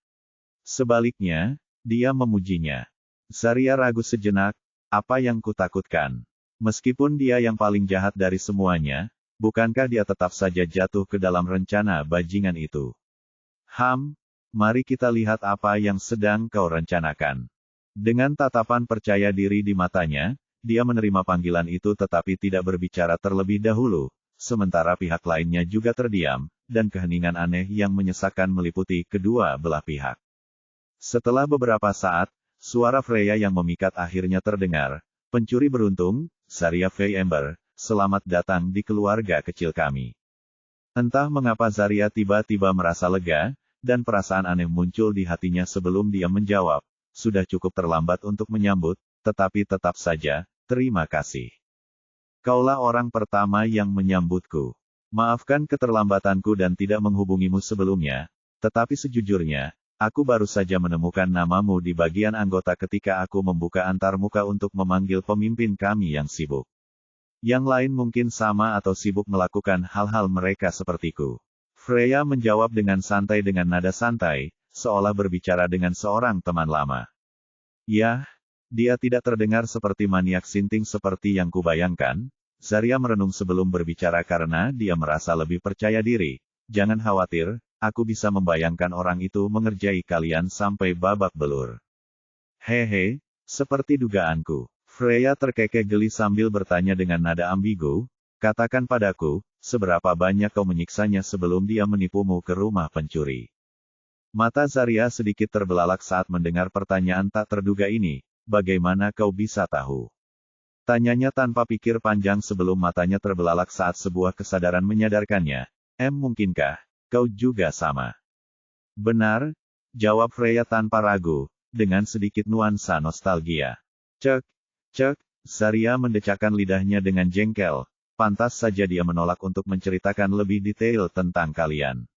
Sebaliknya, dia memujinya. Zarya ragu sejenak, apa yang kutakutkan? Meskipun dia yang paling jahat dari semuanya, bukankah dia tetap saja jatuh ke dalam rencana bajingan itu? Mari kita lihat apa yang sedang kau rencanakan. Dengan tatapan percaya diri di matanya, dia menerima panggilan itu tetapi tidak berbicara terlebih dahulu, sementara pihak lainnya juga terdiam, dan keheningan aneh yang menyesakkan meliputi kedua belah pihak. Setelah beberapa saat, suara Freya yang memikat akhirnya terdengar. Pencuri beruntung, Zarya Faye Ember, selamat datang di keluarga kecil kami. Entah mengapa Zarya tiba-tiba merasa lega, dan perasaan aneh muncul di hatinya sebelum dia menjawab, sudah cukup terlambat untuk menyambut, tetapi tetap saja, terima kasih. Kaulah orang pertama yang menyambutku. Maafkan keterlambatanku dan tidak menghubungimu sebelumnya, tetapi sejujurnya, aku baru saja menemukan namamu di bagian anggota ketika aku membuka antarmuka untuk memanggil pemimpin kami yang sibuk. Yang lain mungkin sama atau sibuk melakukan hal-hal mereka sepertiku. Freya menjawab dengan santai dengan nada santai, seolah berbicara dengan seorang teman lama. Yah, dia tidak terdengar seperti maniak sinting seperti yang kubayangkan. Zarya merenung sebelum berbicara karena dia merasa lebih percaya diri. Jangan khawatir, aku bisa membayangkan orang itu mengerjai kalian sampai babak belur. Hehe, seperti dugaanku. Freya terkekeh geli sambil bertanya dengan nada ambigu, katakan padaku, seberapa banyak kau menyiksanya sebelum dia menipumu ke rumah pencuri. Mata Zarya sedikit terbelalak saat mendengar pertanyaan tak terduga ini, bagaimana kau bisa tahu? Tanyanya tanpa pikir panjang sebelum matanya terbelalak saat sebuah kesadaran menyadarkannya. Mungkinkah, kau juga sama? Benar, jawab Freya tanpa ragu, dengan sedikit nuansa nostalgia. Cek, Zarya mendecakkan lidahnya dengan jengkel, pantas saja dia menolak untuk menceritakan lebih detail tentang kalian.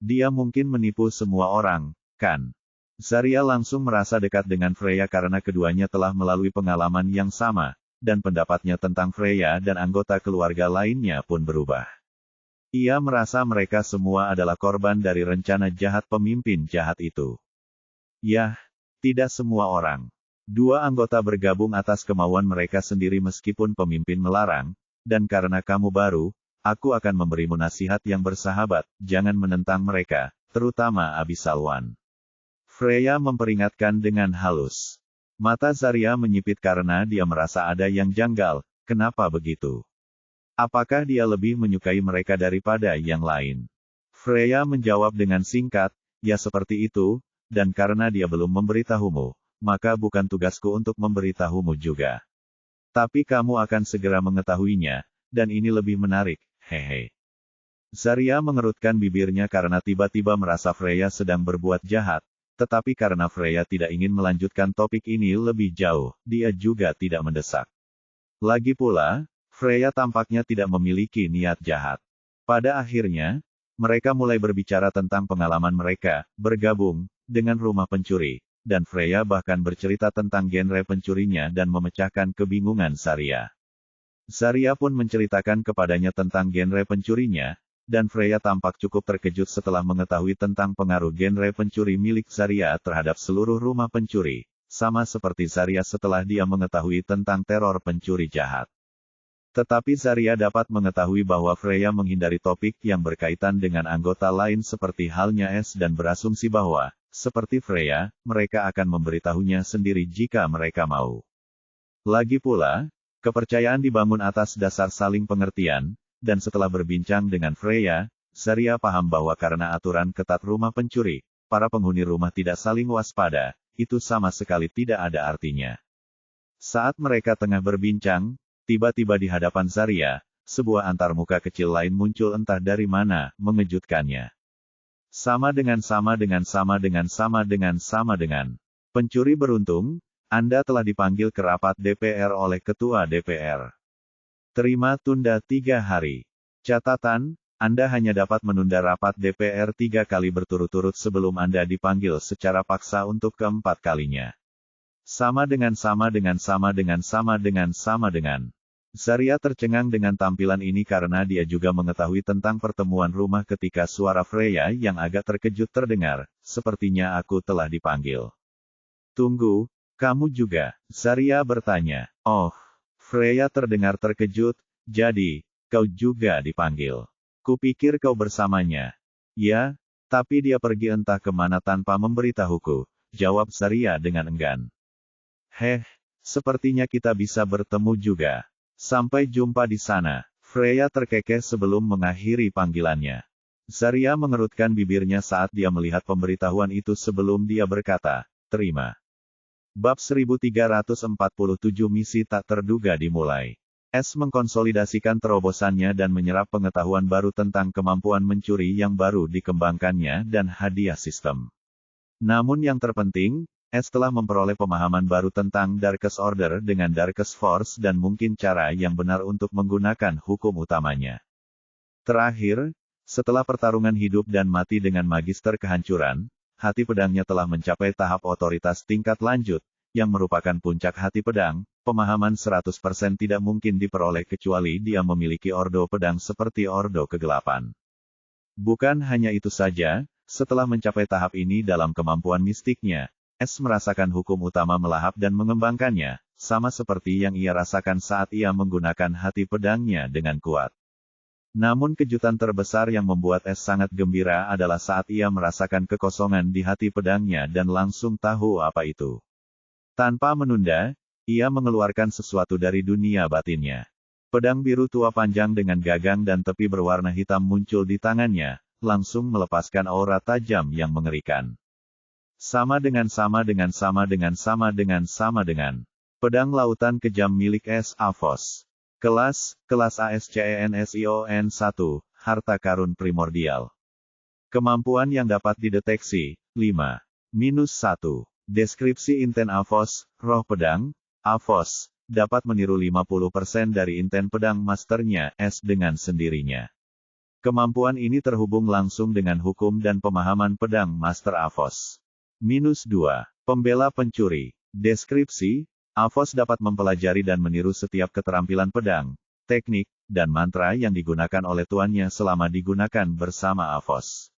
Dia mungkin menipu semua orang, kan? Zarya langsung merasa dekat dengan Freya karena keduanya telah melalui pengalaman yang sama, dan pendapatnya tentang Freya dan anggota keluarga lainnya pun berubah. Ia merasa mereka semua adalah korban dari rencana jahat pemimpin jahat itu. Yah, tidak semua orang. 2 anggota bergabung atas kemauan mereka sendiri meskipun pemimpin melarang, dan karena kamu baru, aku akan memberimu nasihat yang bersahabat, jangan menentang mereka, terutama Abisalwan. Freya memperingatkan dengan halus. Mata Zarya menyipit karena dia merasa ada yang janggal. Kenapa begitu? Apakah dia lebih menyukai mereka daripada yang lain? Freya menjawab dengan singkat, ya seperti itu, dan karena dia belum memberitahumu, maka bukan tugasku untuk memberitahumu juga. Tapi kamu akan segera mengetahuinya, dan ini lebih menarik, hehe. Zarya mengerutkan bibirnya karena tiba-tiba merasa Freya sedang berbuat jahat. Tetapi karena Freya tidak ingin melanjutkan topik ini lebih jauh, dia juga tidak mendesak. Lagi pula, Freya tampaknya tidak memiliki niat jahat. Pada akhirnya, mereka mulai berbicara tentang pengalaman mereka, bergabung, dengan rumah pencuri, dan Freya bahkan bercerita tentang genre pencurinya dan memecahkan kebingungan Zarya. Zarya pun menceritakan kepadanya tentang genre pencurinya, dan Freya tampak cukup terkejut setelah mengetahui tentang pengaruh genre pencuri milik Zarya terhadap seluruh rumah pencuri, sama seperti Zarya setelah dia mengetahui tentang teror pencuri jahat. Tetapi Zarya dapat mengetahui bahwa Freya menghindari topik yang berkaitan dengan anggota lain seperti halnya Es dan berasumsi bahwa, seperti Freya, mereka akan memberitahunya sendiri jika mereka mau. Lagi pula, kepercayaan dibangun atas dasar saling pengertian, dan setelah berbincang dengan Freya, Zarya paham bahwa karena aturan ketat rumah pencuri, para penghuni rumah tidak saling waspada, itu sama sekali tidak ada artinya. Saat mereka tengah berbincang, tiba-tiba di hadapan Zarya, sebuah antarmuka kecil lain muncul entah dari mana, mengejutkannya. Sama dengan. Pencuri beruntung, Anda telah dipanggil ke rapat DPR oleh Ketua DPR. Terima tunda 3 hari. Catatan, Anda hanya dapat menunda rapat DPR 3 kali berturut-turut sebelum Anda dipanggil secara paksa untuk keempat kalinya. Sama dengan. Zarya tercengang dengan tampilan ini karena dia juga mengetahui tentang pertemuan rumah ketika suara Freya yang agak terkejut terdengar, sepertinya aku telah dipanggil. Tunggu, kamu juga? Zarya bertanya. Oh. Freya terdengar terkejut, jadi, kau juga dipanggil. Kupikir kau bersamanya. Ya, tapi dia pergi entah kemana tanpa memberitahuku, jawab Zarya dengan enggan. Sepertinya kita bisa bertemu juga. Sampai jumpa di sana. Freya terkekeh sebelum mengakhiri panggilannya. Zarya mengerutkan bibirnya saat dia melihat pemberitahuan itu sebelum dia berkata, terima. Bab 1347 Misi tak terduga dimulai. Es mengkonsolidasikan terobosannya dan menyerap pengetahuan baru tentang kemampuan mencuri yang baru dikembangkannya dan hadiah sistem. Namun yang terpenting, S telah memperoleh pemahaman baru tentang Darkest Order dengan Darkest Force dan mungkin cara yang benar untuk menggunakan hukum utamanya. Terakhir, setelah pertarungan hidup dan mati dengan Magister Kehancuran, hati pedangnya telah mencapai tahap otoritas tingkat lanjut, yang merupakan puncak hati pedang. Pemahaman 100% tidak mungkin diperoleh kecuali dia memiliki ordo pedang seperti ordo kegelapan. Bukan hanya itu saja, setelah mencapai tahap ini dalam kemampuan mistiknya, S merasakan hukum utama melahap dan mengembangkannya, sama seperti yang ia rasakan saat ia menggunakan hati pedangnya dengan kuat. Namun kejutan terbesar yang membuat S sangat gembira adalah saat ia merasakan kekosongan di hati pedangnya dan langsung tahu apa itu. Tanpa menunda, ia mengeluarkan sesuatu dari dunia batinnya. Pedang biru tua panjang dengan gagang dan tepi berwarna hitam muncul di tangannya, langsung melepaskan aura tajam yang mengerikan. Sama dengan pedang lautan kejam milik S. Avos. Kelas ASCENSION 1, Harta Karun Primordial. Kemampuan yang dapat dideteksi, 5-1. Deskripsi inten Avos, roh pedang, Avos, dapat meniru 50% dari inten pedang masternya, S dengan sendirinya. Kemampuan ini terhubung langsung dengan hukum dan pemahaman pedang Master Avos. -2. Pembela pencuri. Deskripsi, Avos dapat mempelajari dan meniru setiap keterampilan pedang, teknik, dan mantra yang digunakan oleh tuannya selama digunakan bersama Avos.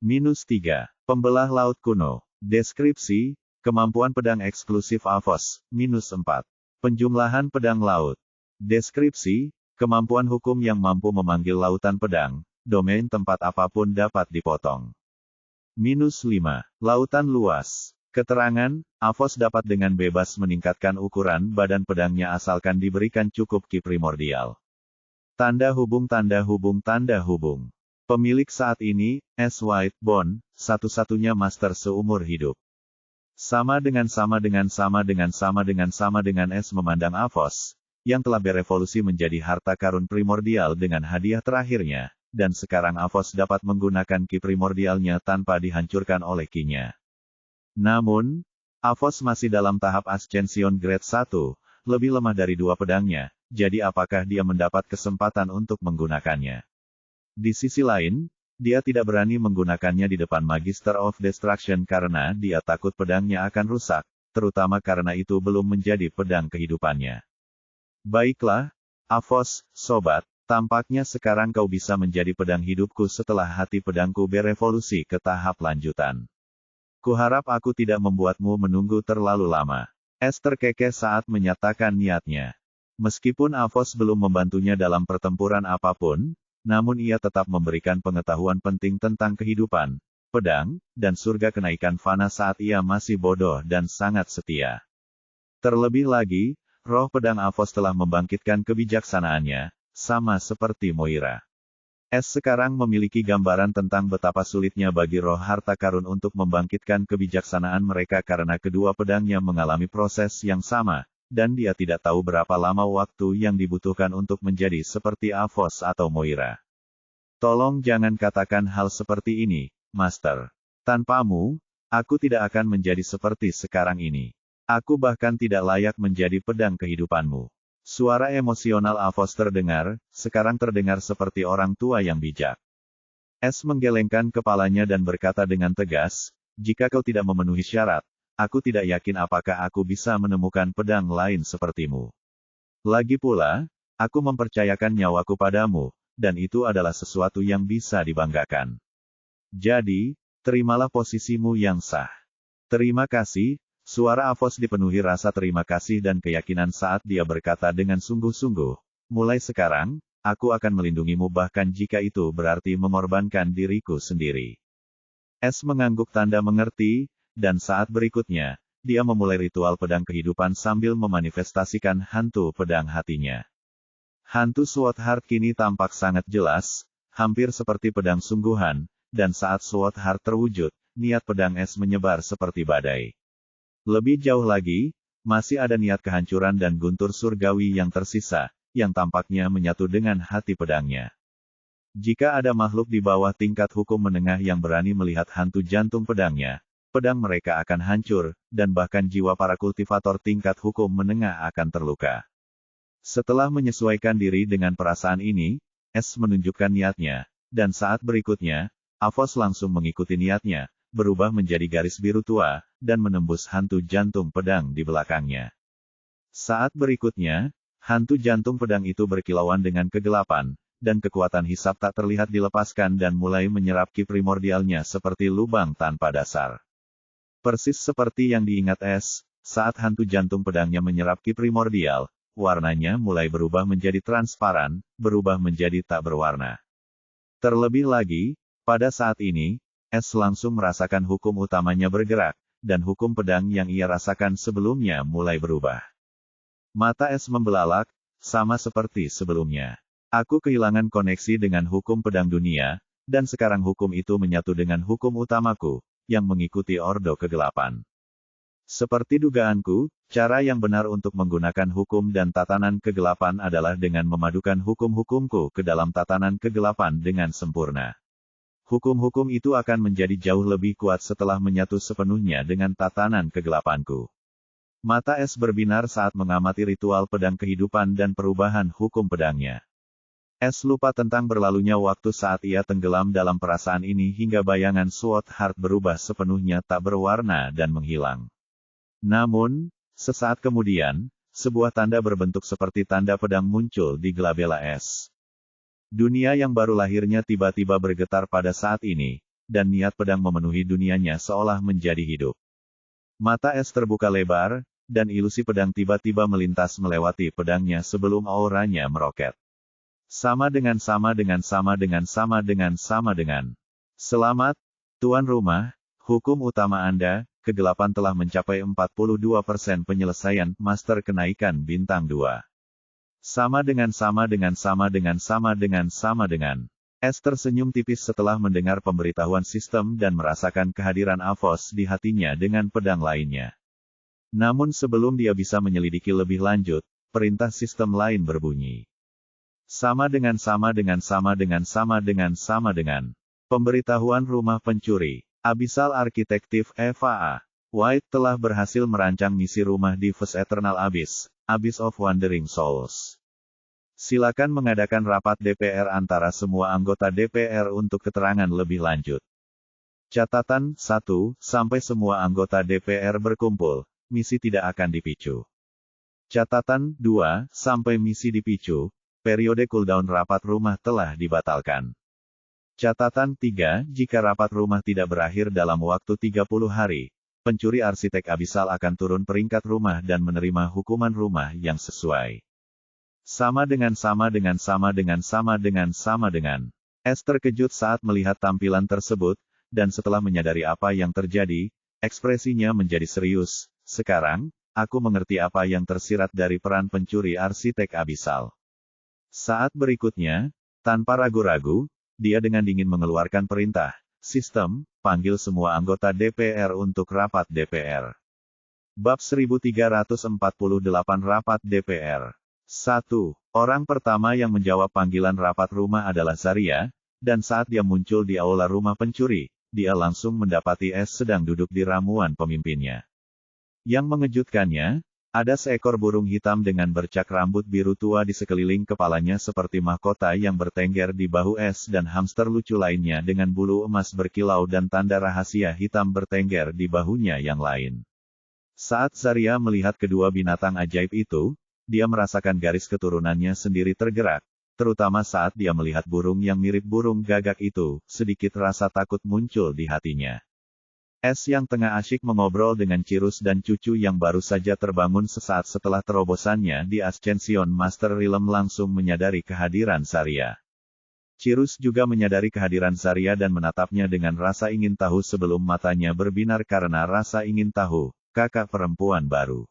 -3. Pembelah laut kuno. Deskripsi, kemampuan pedang eksklusif Avos, -4. Penjumlahan pedang laut. Deskripsi, kemampuan hukum yang mampu memanggil lautan pedang, domain tempat apapun dapat dipotong. -5. Lautan luas. Keterangan, Avos dapat dengan bebas meningkatkan ukuran badan pedangnya asalkan diberikan cukup ki primordial. Tanda hubung. Pemilik saat ini, S. White Bond, satu-satunya master seumur hidup. Sama dengan S memandang Avos, yang telah berevolusi menjadi harta karun primordial dengan hadiah terakhirnya, dan sekarang Avos dapat menggunakan ki primordialnya tanpa dihancurkan oleh ki-nya. Namun, Avos masih dalam tahap Ascension Grade 1, lebih lemah dari dua pedangnya, jadi apakah dia mendapat kesempatan untuk menggunakannya? Di sisi lain, dia tidak berani menggunakannya di depan Magister of Destruction karena dia takut pedangnya akan rusak, terutama karena itu belum menjadi pedang kehidupannya. Baiklah, Avos, sobat, tampaknya sekarang kau bisa menjadi pedang hidupku setelah hati pedangku berevolusi ke tahap lanjutan. Kuharap aku tidak membuatmu menunggu terlalu lama. S terkekeh saat menyatakan niatnya. Meskipun Avos belum membantunya dalam pertempuran apapun, namun ia tetap memberikan pengetahuan penting tentang kehidupan, pedang, dan surga kenaikan fana saat ia masih bodoh dan sangat setia. Terlebih lagi, roh pedang Avos telah membangkitkan kebijaksanaannya, sama seperti Moira. S sekarang memiliki gambaran tentang betapa sulitnya bagi roh harta karun untuk membangkitkan kebijaksanaan mereka karena kedua pedangnya mengalami proses yang sama, dan dia tidak tahu berapa lama waktu yang dibutuhkan untuk menjadi seperti Avos atau Moira. Tolong jangan katakan hal seperti ini, Master. Tanpamu, aku tidak akan menjadi seperti sekarang ini. Aku bahkan tidak layak menjadi pedang kehidupanmu. Suara emosional Avos terdengar, sekarang terdengar seperti orang tua yang bijak. S menggelengkan kepalanya dan berkata dengan tegas, jika kau tidak memenuhi syarat, aku tidak yakin apakah aku bisa menemukan pedang lain sepertimu. Lagi pula, aku mempercayakan nyawaku padamu, dan itu adalah sesuatu yang bisa dibanggakan. Jadi, terimalah posisimu yang sah. Terima kasih. Suara Avos dipenuhi rasa terima kasih dan keyakinan saat dia berkata dengan sungguh-sungguh, mulai sekarang, aku akan melindungimu bahkan jika itu berarti mengorbankan diriku sendiri. S mengangguk tanda mengerti, dan saat berikutnya, dia memulai ritual pedang kehidupan sambil memanifestasikan hantu pedang hatinya. Hantu Swothard kini tampak sangat jelas, hampir seperti pedang sungguhan, dan saat Swothard terwujud, niat pedang S menyebar seperti badai. Lebih jauh lagi, masih ada niat kehancuran dan guntur surgawi yang tersisa, yang tampaknya menyatu dengan hati pedangnya. Jika ada makhluk di bawah tingkat hukum menengah yang berani melihat hantu jantung pedangnya, pedang mereka akan hancur, dan bahkan jiwa para kultivator tingkat hukum menengah akan terluka. Setelah menyesuaikan diri dengan perasaan ini, S menunjukkan niatnya, dan saat berikutnya, Avos langsung mengikuti niatnya, berubah menjadi garis biru tua, dan menembus hantu jantung pedang di belakangnya. Saat berikutnya, hantu jantung pedang itu berkilauan dengan kegelapan, dan kekuatan hisab tak terlihat dilepaskan dan mulai menyerap ki primordialnya seperti lubang tanpa dasar. Persis seperti yang diingat S, saat hantu jantung pedangnya menyerap ki primordial, warnanya mulai berubah menjadi transparan, berubah menjadi tak berwarna. Terlebih lagi, pada saat ini, S langsung merasakan hukum utamanya bergerak, dan hukum pedang yang ia rasakan sebelumnya mulai berubah. Mata S membelalak, sama seperti sebelumnya. Aku kehilangan koneksi dengan hukum pedang dunia, dan sekarang hukum itu menyatu dengan hukum utamaku, yang mengikuti ordo kegelapan. Seperti dugaanku, cara yang benar untuk menggunakan hukum dan tatanan kegelapan adalah dengan memadukan hukum-hukumku ke dalam tatanan kegelapan dengan sempurna. Hukum-hukum itu akan menjadi jauh lebih kuat setelah menyatu sepenuhnya dengan tatanan kegelapanku. Mata S berbinar saat mengamati ritual pedang kehidupan dan perubahan hukum pedangnya. S lupa tentang berlalunya waktu saat ia tenggelam dalam perasaan ini hingga bayangan Sword Heart berubah sepenuhnya tak berwarna dan menghilang. Namun, sesaat kemudian, sebuah tanda berbentuk seperti tanda pedang muncul di glabella S. Dunia yang baru lahirnya tiba-tiba bergetar pada saat ini, dan niat pedang memenuhi dunianya seolah menjadi hidup. Mata S terbuka lebar, dan ilusi pedang tiba-tiba melintas melewati pedangnya sebelum auranya meroket. Sama dengan. Selamat, Tuan Rumah, hukum utama Anda, kegelapan telah mencapai 42% penyelesaian Master Kenaikan Bintang 2. Sama dengan. S tersenyum tipis setelah mendengar pemberitahuan sistem dan merasakan kehadiran Avos di hatinya dengan pedang lainnya. Namun sebelum dia bisa menyelidiki lebih lanjut, perintah sistem lain berbunyi. Sama dengan. Pemberitahuan rumah pencuri. Abyssal Architective FAA. White telah berhasil merancang misi rumah di Vast Eternal Abyss, Abyss of Wandering Souls. Silakan mengadakan rapat DPR antara semua anggota DPR untuk keterangan lebih lanjut. Catatan 1. Sampai semua anggota DPR berkumpul, misi tidak akan dipicu. Catatan 2. Sampai misi dipicu, periode cooldown rapat rumah telah dibatalkan. Catatan 3. Jika rapat rumah tidak berakhir dalam waktu 30 hari, pencuri arsitek Abyssal akan turun peringkat rumah dan menerima hukuman rumah yang sesuai. Sama dengan. S terkejut saat melihat tampilan tersebut, dan setelah menyadari apa yang terjadi, ekspresinya menjadi serius. Sekarang, aku mengerti apa yang tersirat dari peran pencuri arsitek Abyssal. Saat berikutnya, tanpa ragu-ragu, dia dengan dingin mengeluarkan perintah, sistem, panggil semua anggota DPR untuk rapat DPR. Bab 1348 Rapat DPR. 1. Orang pertama yang menjawab panggilan rapat rumah adalah Zarya, dan saat dia muncul di aula rumah pencuri, dia langsung mendapati S sedang duduk di ramuan pemimpinnya. Yang mengejutkannya, ada seekor burung hitam dengan bercak rambut biru tua di sekeliling kepalanya seperti mahkota yang bertengger di bahu S dan hamster lucu lainnya dengan bulu emas berkilau dan tanda rahasia hitam bertengger di bahunya yang lain. Saat Zarya melihat kedua binatang ajaib itu, dia merasakan garis keturunannya sendiri tergerak, terutama saat dia melihat burung yang mirip burung gagak itu, sedikit rasa takut muncul di hatinya. S yang tengah asyik mengobrol dengan Cirrus dan cucu yang baru saja terbangun sesaat setelah terobosannya di Ascension Master Realm langsung menyadari kehadiran Zarya. Cirrus juga menyadari kehadiran Zarya dan menatapnya dengan rasa ingin tahu sebelum matanya berbinar karena rasa ingin tahu, kakak perempuan baru.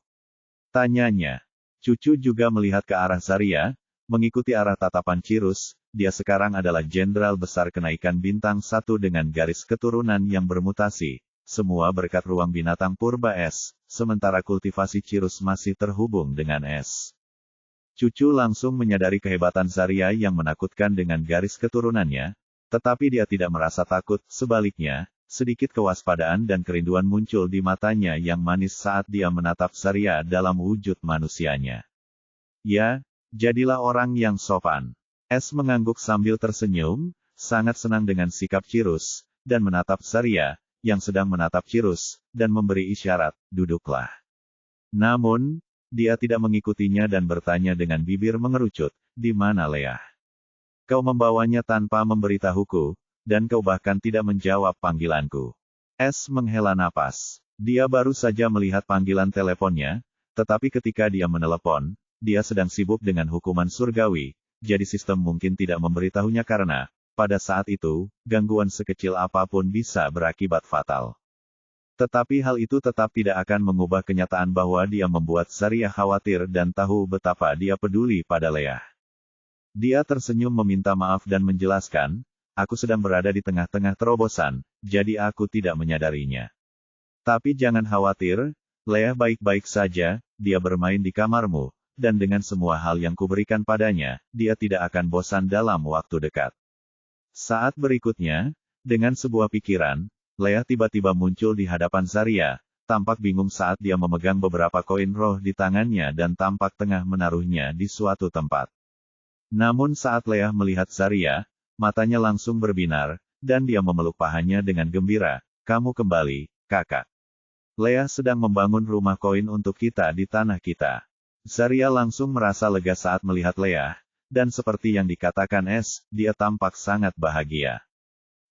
Tanyanya. Cucu juga melihat ke arah Zarya, mengikuti arah tatapan Cirrus. Dia sekarang adalah Jenderal Besar Kenaikan Bintang 1 dengan garis keturunan yang bermutasi. Semua berkat ruang binatang purba S, sementara kultivasi Cirrus masih terhubung dengan S. Cucu langsung menyadari kehebatan Zarya yang menakutkan dengan garis keturunannya, tetapi dia tidak merasa takut, sebaliknya, Sedikit kewaspadaan dan kerinduan muncul di matanya yang manis saat dia menatap Zarya dalam wujud manusianya. Ya, jadilah orang yang sopan. S mengangguk sambil tersenyum, sangat senang dengan sikap Cirus, dan menatap Zarya, yang sedang menatap Cirus, dan memberi isyarat, duduklah. Namun, dia tidak mengikutinya dan bertanya dengan bibir mengerucut, di mana Leah? Kau membawanya tanpa memberitahuku, dan kau bahkan tidak menjawab panggilanku. S menghela napas. Dia baru saja melihat panggilan teleponnya, tetapi ketika dia menelepon, dia sedang sibuk dengan hukuman surgawi, jadi sistem mungkin tidak memberitahunya karena, pada saat itu, gangguan sekecil apapun bisa berakibat fatal. Tetapi hal itu tetap tidak akan mengubah kenyataan bahwa dia membuat Zarya khawatir dan tahu betapa dia peduli pada Leah. Dia tersenyum meminta maaf dan menjelaskan, aku sedang berada di tengah-tengah terobosan, jadi aku tidak menyadarinya. Tapi jangan khawatir, Leah baik-baik saja, dia bermain di kamarmu, dan dengan semua hal yang kuberikan padanya, dia tidak akan bosan dalam waktu dekat. Saat berikutnya, dengan sebuah pikiran, Leah tiba-tiba muncul di hadapan Zarya, tampak bingung saat dia memegang beberapa koin roh di tangannya dan tampak tengah menaruhnya di suatu tempat. Namun saat Leah melihat Zarya, matanya langsung berbinar, dan dia memeluk pahanya dengan gembira, kamu kembali, kakak. Leah sedang membangun rumah koin untuk kita di tanah kita. Zarya langsung merasa lega saat melihat Leah, dan seperti yang dikatakan S, dia tampak sangat bahagia.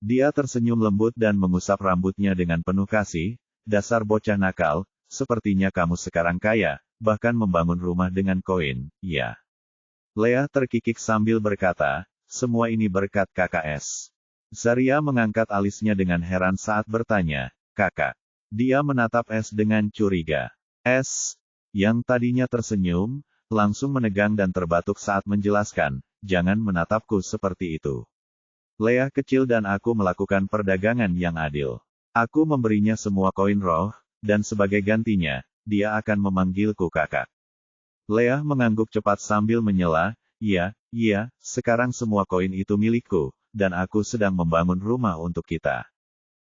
Dia tersenyum lembut dan mengusap rambutnya dengan penuh kasih, dasar bocah nakal, sepertinya kamu sekarang kaya, bahkan membangun rumah dengan koin, ya. Leah terkikik sambil berkata, semua ini berkat kakak S. Zarya mengangkat alisnya dengan heran saat bertanya, kakak. Dia menatap S dengan curiga. S, yang tadinya tersenyum, langsung menegang dan terbatuk saat menjelaskan, jangan menatapku seperti itu. Leah kecil dan aku melakukan perdagangan yang adil. Aku memberinya semua koin roh, dan sebagai gantinya, dia akan memanggilku kakak. Leah mengangguk cepat sambil menyela, iya, sekarang semua koin itu milikku, dan aku sedang membangun rumah untuk kita.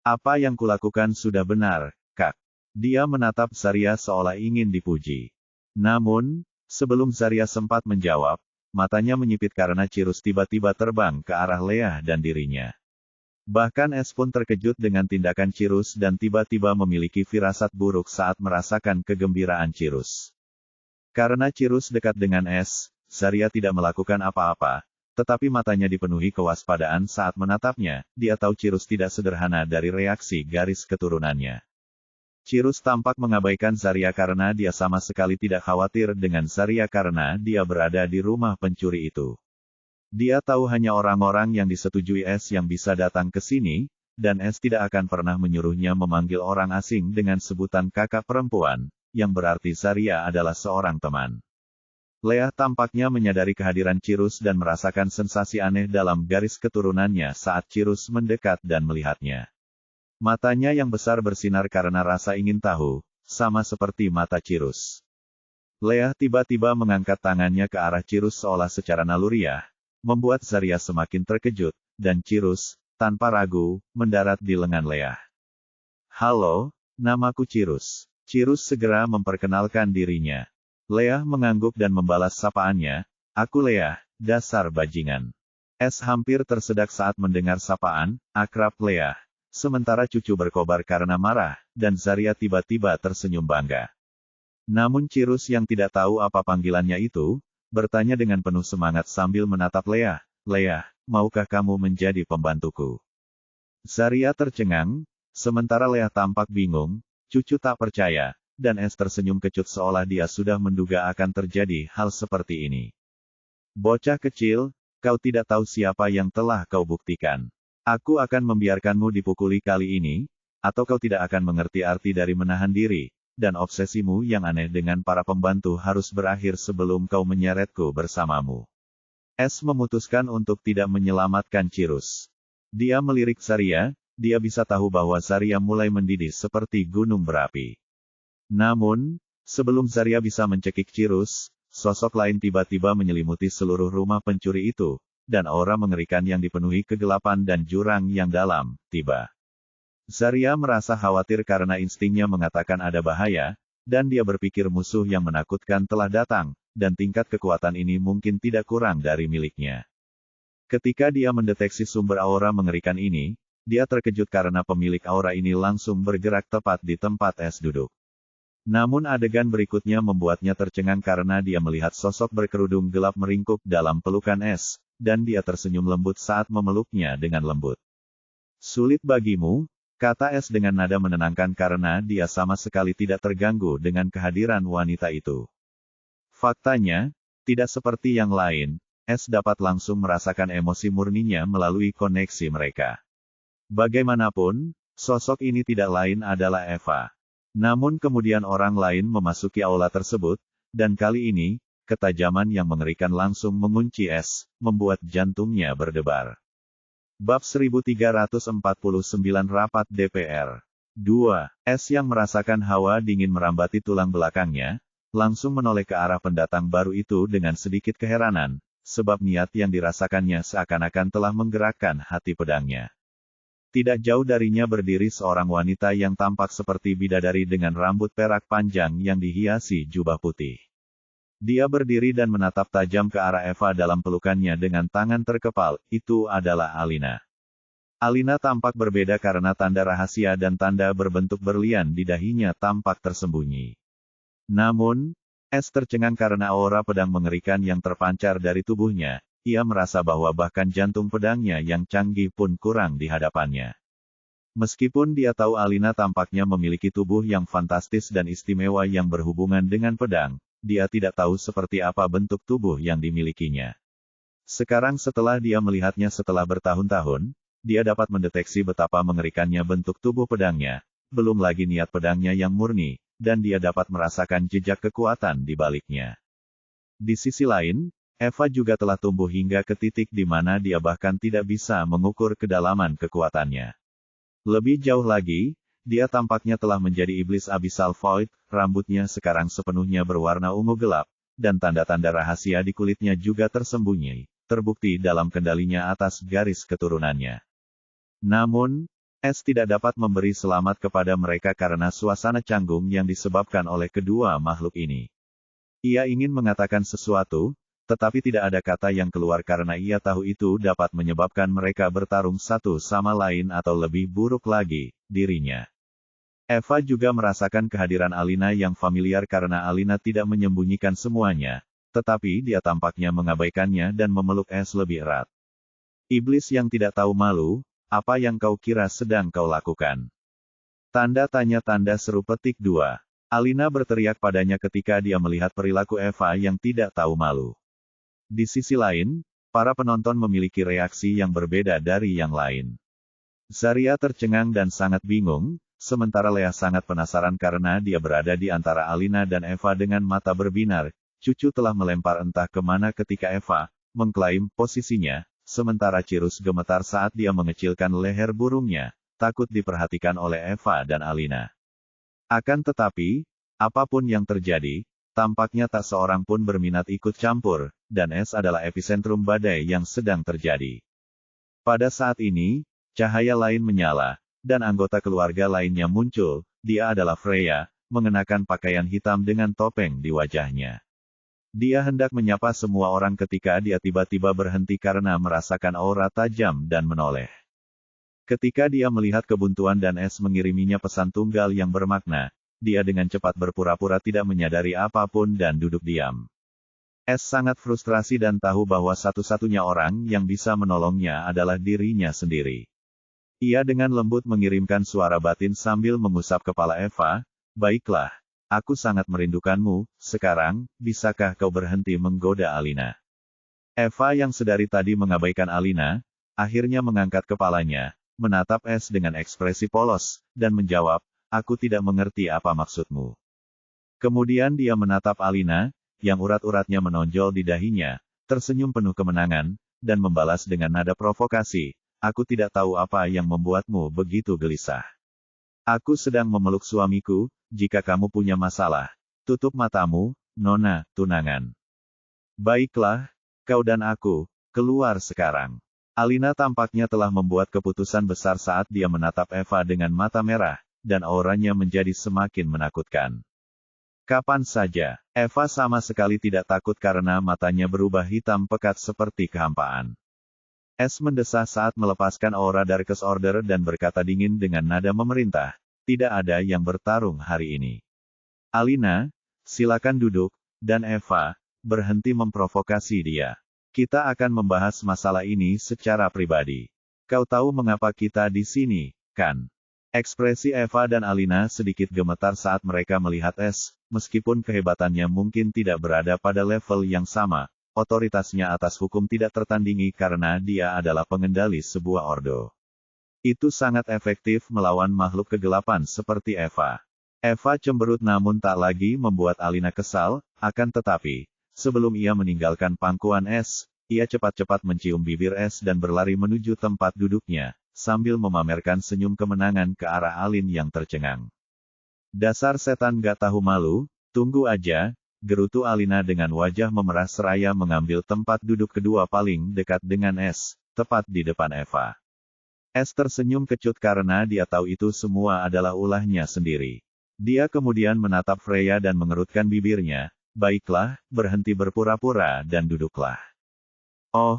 Apa yang kulakukan sudah benar, Kak. Dia menatap Zarya seolah ingin dipuji. Namun, sebelum Zarya sempat menjawab, matanya menyipit karena Cirus tiba-tiba terbang ke arah Leah dan dirinya. Bahkan S pun terkejut dengan tindakan Cirus dan tiba-tiba memiliki firasat buruk saat merasakan kegembiraan Cirus. Karena Cirus dekat dengan S, Zarya tidak melakukan apa-apa, tetapi matanya dipenuhi kewaspadaan saat menatapnya, dia tahu Cirus tidak sederhana dari reaksi garis keturunannya. Cirus tampak mengabaikan Zarya karena dia sama sekali tidak khawatir dengan Zarya karena dia berada di rumah pencuri itu. Dia tahu hanya orang-orang yang disetujui S yang bisa datang ke sini, dan S tidak akan pernah menyuruhnya memanggil orang asing dengan sebutan kakak perempuan, yang berarti Zarya adalah seorang teman. Leah tampaknya menyadari kehadiran Cirus dan merasakan sensasi aneh dalam garis keturunannya saat Cirus mendekat dan melihatnya. Matanya yang besar bersinar karena rasa ingin tahu, sama seperti mata Cirus. Leah tiba-tiba mengangkat tangannya ke arah Cirus seolah secara naluriah, membuat Zarya semakin terkejut, dan Cirus, tanpa ragu, mendarat di lengan Leah. Halo, namaku Cirus. Cirus segera memperkenalkan dirinya. Leah mengangguk dan membalas sapaannya, aku Leah, dasar bajingan. S hampir tersedak saat mendengar sapaan, akrab Leah. Sementara cucu berkobar karena marah, dan Zarya tiba-tiba tersenyum bangga. Namun Cirus yang tidak tahu apa panggilannya itu, bertanya dengan penuh semangat sambil menatap Leah, Leah, maukah kamu menjadi pembantuku? Zarya tercengang, sementara Leah tampak bingung, cucu tak percaya, dan S tersenyum kecut seolah dia sudah menduga akan terjadi hal seperti ini. Bocah kecil, kau tidak tahu siapa yang telah kau buktikan. Aku akan membiarkanmu dipukuli kali ini, atau kau tidak akan mengerti arti dari menahan diri, dan obsesimu yang aneh dengan para pembantu harus berakhir sebelum kau menyeretku bersamamu. S memutuskan untuk tidak menyelamatkan Cirus. Dia melirik Zarya, dia bisa tahu bahwa Zarya mulai mendidih seperti gunung berapi. Namun, sebelum Zarya bisa mencekik Cirus, sosok lain tiba-tiba menyelimuti seluruh rumah pencuri itu, dan aura mengerikan yang dipenuhi kegelapan dan jurang yang dalam, tiba. Zarya merasa khawatir karena instingnya mengatakan ada bahaya, dan dia berpikir musuh yang menakutkan telah datang, dan tingkat kekuatan ini mungkin tidak kurang dari miliknya. Ketika dia mendeteksi sumber aura mengerikan ini, dia terkejut karena pemilik aura ini langsung bergerak tepat di tempat es duduk. Namun adegan berikutnya membuatnya tercengang karena dia melihat sosok berkerudung gelap meringkuk dalam pelukan es, dan dia tersenyum lembut saat memeluknya dengan lembut. Sulit bagimu, kata es dengan nada menenangkan karena dia sama sekali tidak terganggu dengan kehadiran wanita itu. Faktanya, tidak seperti yang lain, es dapat langsung merasakan emosi murninya melalui koneksi mereka. Bagaimanapun, sosok ini tidak lain adalah Eva. Namun kemudian orang lain memasuki aula tersebut, dan kali ini, ketajaman yang mengerikan langsung mengunci es, membuat jantungnya berdebar. Bab 1349 Rapat DPR 2. Es yang merasakan hawa dingin merambati tulang belakangnya, langsung menoleh ke arah pendatang baru itu dengan sedikit keheranan, sebab niat yang dirasakannya seakan-akan telah menggerakkan hati pedangnya. Tidak jauh darinya berdiri seorang wanita yang tampak seperti bidadari dengan rambut perak panjang yang dihiasi jubah putih. Dia berdiri dan menatap tajam ke arah Eva dalam pelukannya dengan tangan terkepal, itu adalah Alina. Alina tampak berbeda karena tanda rahasia dan tanda berbentuk berlian di dahinya tampak tersembunyi. Namun, es tercengang karena aura pedang mengerikan yang terpancar dari tubuhnya. Ia merasa bahwa bahkan jantung pedangnya yang canggih pun kurang di hadapannya. Meskipun dia tahu Alina tampaknya memiliki tubuh yang fantastis dan istimewa yang berhubungan dengan pedang, dia tidak tahu seperti apa bentuk tubuh yang dimilikinya. Sekarang setelah dia melihatnya setelah bertahun-tahun, dia dapat mendeteksi betapa mengerikannya bentuk tubuh pedangnya, belum lagi niat pedangnya yang murni, dan dia dapat merasakan jejak kekuatan di baliknya. Di sisi lain, Eva juga telah tumbuh hingga ke titik di mana dia bahkan tidak bisa mengukur kedalaman kekuatannya. Lebih jauh lagi, dia tampaknya telah menjadi iblis Abyssal Void, rambutnya sekarang sepenuhnya berwarna ungu gelap, dan tanda-tanda rahasia di kulitnya juga tersembunyi, terbukti dalam kendalinya atas garis keturunannya. Namun, es tidak dapat memberi selamat kepada mereka karena suasana canggung yang disebabkan oleh kedua makhluk ini. Ia ingin mengatakan sesuatu, tetapi tidak ada kata yang keluar karena ia tahu itu dapat menyebabkan mereka bertarung satu sama lain atau lebih buruk lagi, dirinya. Eva juga merasakan kehadiran Alina yang familiar karena Alina tidak menyembunyikan semuanya, tetapi dia tampaknya mengabaikannya dan memeluk es lebih erat. Iblis yang tidak tahu malu, apa yang kau kira sedang kau lakukan? Tanda tanya tanda seru petik 2. Alina berteriak padanya ketika dia melihat perilaku Eva yang tidak tahu malu. Di sisi lain, para penonton memiliki reaksi yang berbeda dari yang lain. Zarya tercengang dan sangat bingung, sementara Lea sangat penasaran karena dia berada di antara Alina dan Eva dengan mata berbinar. Cucu telah melempar entah kemana ketika Eva mengklaim posisinya, sementara Cirus gemetar saat dia mengecilkan leher burungnya, takut diperhatikan oleh Eva dan Alina. Akan tetapi, apapun yang terjadi, tampaknya tak seorang pun berminat ikut campur, dan es adalah epicentrum badai yang sedang terjadi. Pada saat ini, cahaya lain menyala, dan anggota keluarga lainnya muncul. Dia adalah Freya, mengenakan pakaian hitam dengan topeng di wajahnya. Dia hendak menyapa semua orang ketika dia tiba-tiba berhenti karena merasakan aura tajam dan menoleh. Ketika dia melihat kebuntuan dan es mengiriminya pesan tunggal yang bermakna, dia dengan cepat berpura-pura tidak menyadari apapun dan duduk diam. Es sangat frustrasi dan tahu bahwa satu-satunya orang yang bisa menolongnya adalah dirinya sendiri. Ia dengan lembut mengirimkan suara batin sambil mengusap kepala Eva, "Baiklah, aku sangat merindukanmu, sekarang, bisakah kau berhenti menggoda Alina?" Eva yang sedari tadi mengabaikan Alina, akhirnya mengangkat kepalanya, menatap Es dengan ekspresi polos, dan menjawab, "Aku tidak mengerti apa maksudmu." Kemudian dia menatap Alina, yang urat-uratnya menonjol di dahinya, tersenyum penuh kemenangan, dan membalas dengan nada provokasi, "Aku tidak tahu apa yang membuatmu begitu gelisah. Aku sedang memeluk suamiku, jika kamu punya masalah, tutup matamu, Nona, tunangan. Baiklah, kau dan aku, keluar sekarang." Alina tampaknya telah membuat keputusan besar saat dia menatap Eva dengan mata merah, dan auranya menjadi semakin menakutkan. Kapan saja, Eva sama sekali tidak takut karena matanya berubah hitam pekat seperti kehampaan. S mendesah saat melepaskan aura Darkest Order dan berkata dingin dengan nada memerintah, tidak ada yang bertarung hari ini. Alina, silakan duduk, dan Eva, berhenti memprovokasi dia. Kita akan membahas masalah ini secara pribadi. Kau tahu mengapa kita di sini, kan? Ekspresi Eva dan Alina sedikit gemetar saat mereka melihat S, meskipun kehebatannya mungkin tidak berada pada level yang sama, otoritasnya atas hukum tidak tertandingi karena dia adalah pengendali sebuah ordo. Itu sangat efektif melawan makhluk kegelapan seperti Eva. Eva cemberut namun tak lagi membuat Alina kesal, akan tetapi, sebelum ia meninggalkan pangkuan S, ia cepat-cepat mencium bibir S dan berlari menuju tempat duduknya, sambil memamerkan senyum kemenangan ke arah Alin yang tercengang. Dasar setan gak tahu malu, tunggu aja, gerutu Alina dengan wajah memerah seraya mengambil tempat duduk kedua paling dekat dengan S, tepat di depan Eva. S tersenyum kecut karena dia tahu itu semua adalah ulahnya sendiri. Dia kemudian menatap Freya dan mengerutkan bibirnya, baiklah, berhenti berpura-pura dan duduklah. Oh,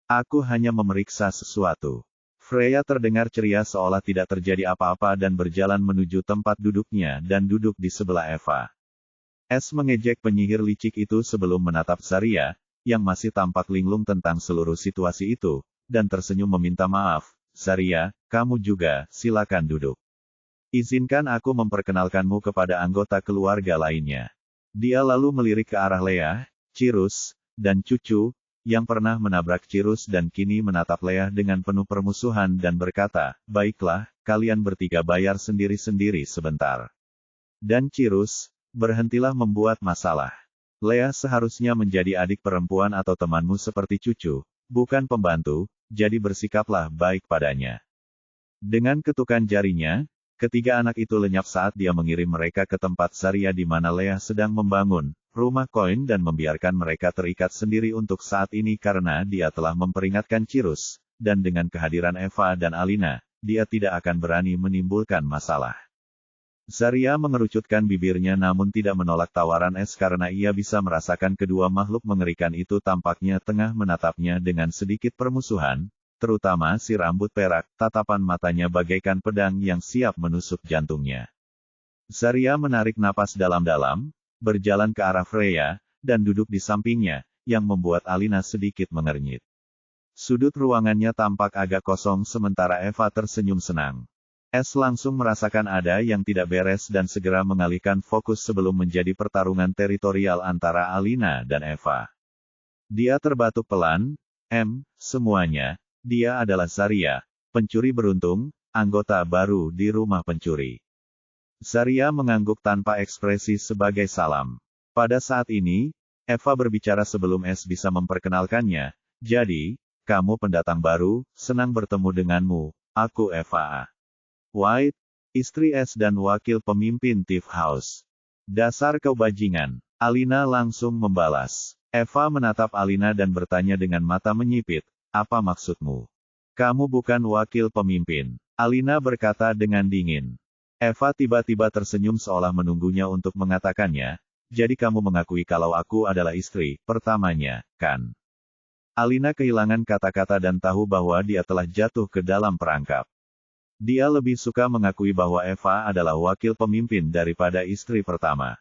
aku hanya memeriksa sesuatu. Freya terdengar ceria seolah tidak terjadi apa-apa dan berjalan menuju tempat duduknya dan duduk di sebelah Eva. S mengejek penyihir licik itu sebelum menatap Zarya, yang masih tampak linglung tentang seluruh situasi itu, dan tersenyum meminta maaf. Zarya, kamu juga, silakan duduk. Izinkan aku memperkenalkanmu kepada anggota keluarga lainnya. Dia lalu melirik ke arah Leah, Cirrus, dan Cucu, yang pernah menabrak Cirrus dan kini menatap Leah dengan penuh permusuhan dan berkata, baiklah, kalian bertiga bayar sendiri-sendiri sebentar. Dan Cirrus, berhentilah membuat masalah. Leah seharusnya menjadi adik perempuan atau temanmu seperti Cucu, bukan pembantu, jadi bersikaplah baik padanya. Dengan ketukan jarinya, ketiga anak itu lenyap saat dia mengirim mereka ke tempat Zarya di mana Leah sedang membangun rumah koin dan membiarkan mereka terikat sendiri untuk saat ini karena dia telah memperingatkan Cirrus, dan dengan kehadiran Eva dan Alina, dia tidak akan berani menimbulkan masalah. Zarya mengerucutkan bibirnya namun tidak menolak tawaran S karena ia bisa merasakan kedua makhluk mengerikan itu tampaknya tengah menatapnya dengan sedikit permusuhan, terutama si rambut perak, tatapan matanya bagaikan pedang yang siap menusuk jantungnya. Zarya menarik napas dalam-dalam, berjalan ke arah Freya, dan duduk di sampingnya, yang membuat Alina sedikit mengernyit. Sudut ruangannya tampak agak kosong sementara Eva tersenyum senang. S langsung merasakan ada yang tidak beres dan segera mengalihkan fokus sebelum menjadi pertarungan teritorial antara Alina dan Eva. Dia terbatuk pelan, semuanya, dia adalah Zarya, pencuri beruntung, anggota baru di rumah pencuri. Zarya mengangguk tanpa ekspresi sebagai salam. Pada saat ini, Eva berbicara sebelum S bisa memperkenalkannya, jadi, kamu pendatang baru, senang bertemu denganmu, aku Eva White, istri S dan wakil pemimpin Thief House. Dasar kau bajingan, Alina langsung membalas. Eva menatap Alina dan bertanya dengan mata menyipit, apa maksudmu? Kamu bukan wakil pemimpin, Alina berkata dengan dingin. Eva tiba-tiba tersenyum seolah menunggunya untuk mengatakannya, jadi kamu mengakui kalau aku adalah istri pertamanya, kan? Alina kehilangan kata-kata dan tahu bahwa dia telah jatuh ke dalam perangkap. Dia lebih suka mengakui bahwa Eva adalah wakil pemimpin daripada istri pertama.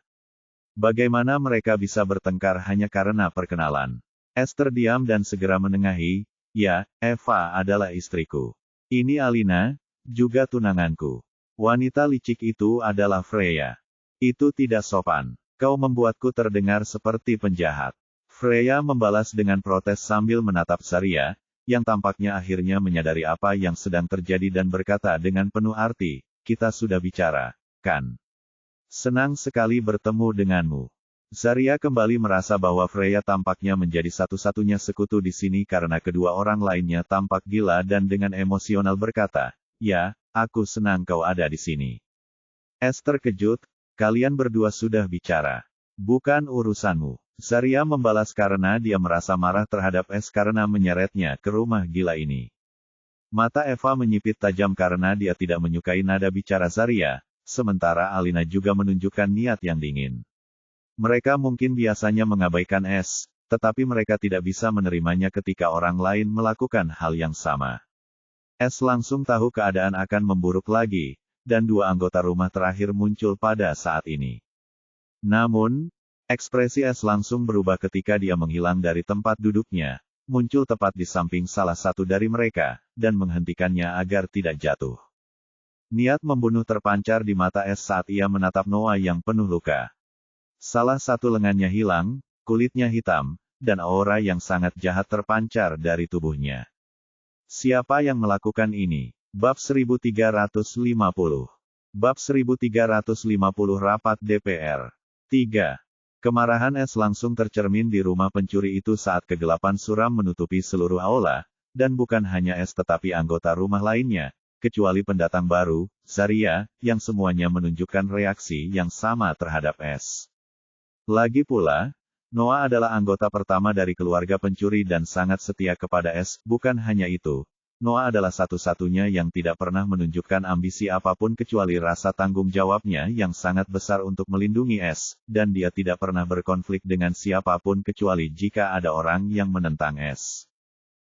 Bagaimana mereka bisa bertengkar hanya karena perkenalan? Esther diam dan segera menengahi, ya, Eva adalah istriku. Ini Alina, juga tunanganku. Wanita licik itu adalah Freya. Itu tidak sopan. Kau membuatku terdengar seperti penjahat. Freya membalas dengan protes sambil menatap Zarya, yang tampaknya akhirnya menyadari apa yang sedang terjadi dan berkata dengan penuh arti, kita sudah bicara, kan? Senang sekali bertemu denganmu. Zarya kembali merasa bahwa Freya tampaknya menjadi satu-satunya sekutu di sini karena kedua orang lainnya tampak gila dan dengan emosional berkata, ya, aku senang kau ada di sini. Esther terkejut, kalian berdua sudah bicara. Bukan urusanmu. Zarya membalas karena dia merasa marah terhadap S karena menyeretnya ke rumah gila ini. Mata Eva menyipit tajam karena dia tidak menyukai nada bicara Zarya, sementara Alina juga menunjukkan niat yang dingin. Mereka mungkin biasanya mengabaikan S, tetapi mereka tidak bisa menerimanya ketika orang lain melakukan hal yang sama. S langsung tahu keadaan akan memburuk lagi, dan dua anggota rumah terakhir muncul pada saat ini. Namun, ekspresi S langsung berubah ketika dia menghilang dari tempat duduknya, muncul tepat di samping salah satu dari mereka, dan menghentikannya agar tidak jatuh. Niat membunuh terpancar di mata S saat ia menatap Noah yang penuh luka. Salah satu lengannya hilang, kulitnya hitam, dan aura yang sangat jahat terpancar dari tubuhnya. Siapa yang melakukan ini? Bab 1350. Bab 1350 Rapat DPR. 3. Kemarahan S langsung tercermin di rumah pencuri itu saat kegelapan suram menutupi seluruh aula, dan bukan hanya S tetapi anggota rumah lainnya, kecuali pendatang baru, Zarya, yang semuanya menunjukkan reaksi yang sama terhadap S. Lagi pula, Noah adalah anggota pertama dari keluarga pencuri dan sangat setia kepada S. Bukan hanya itu, Noah adalah satu-satunya yang tidak pernah menunjukkan ambisi apapun kecuali rasa tanggung jawabnya yang sangat besar untuk melindungi S, dan dia tidak pernah berkonflik dengan siapapun kecuali jika ada orang yang menentang S.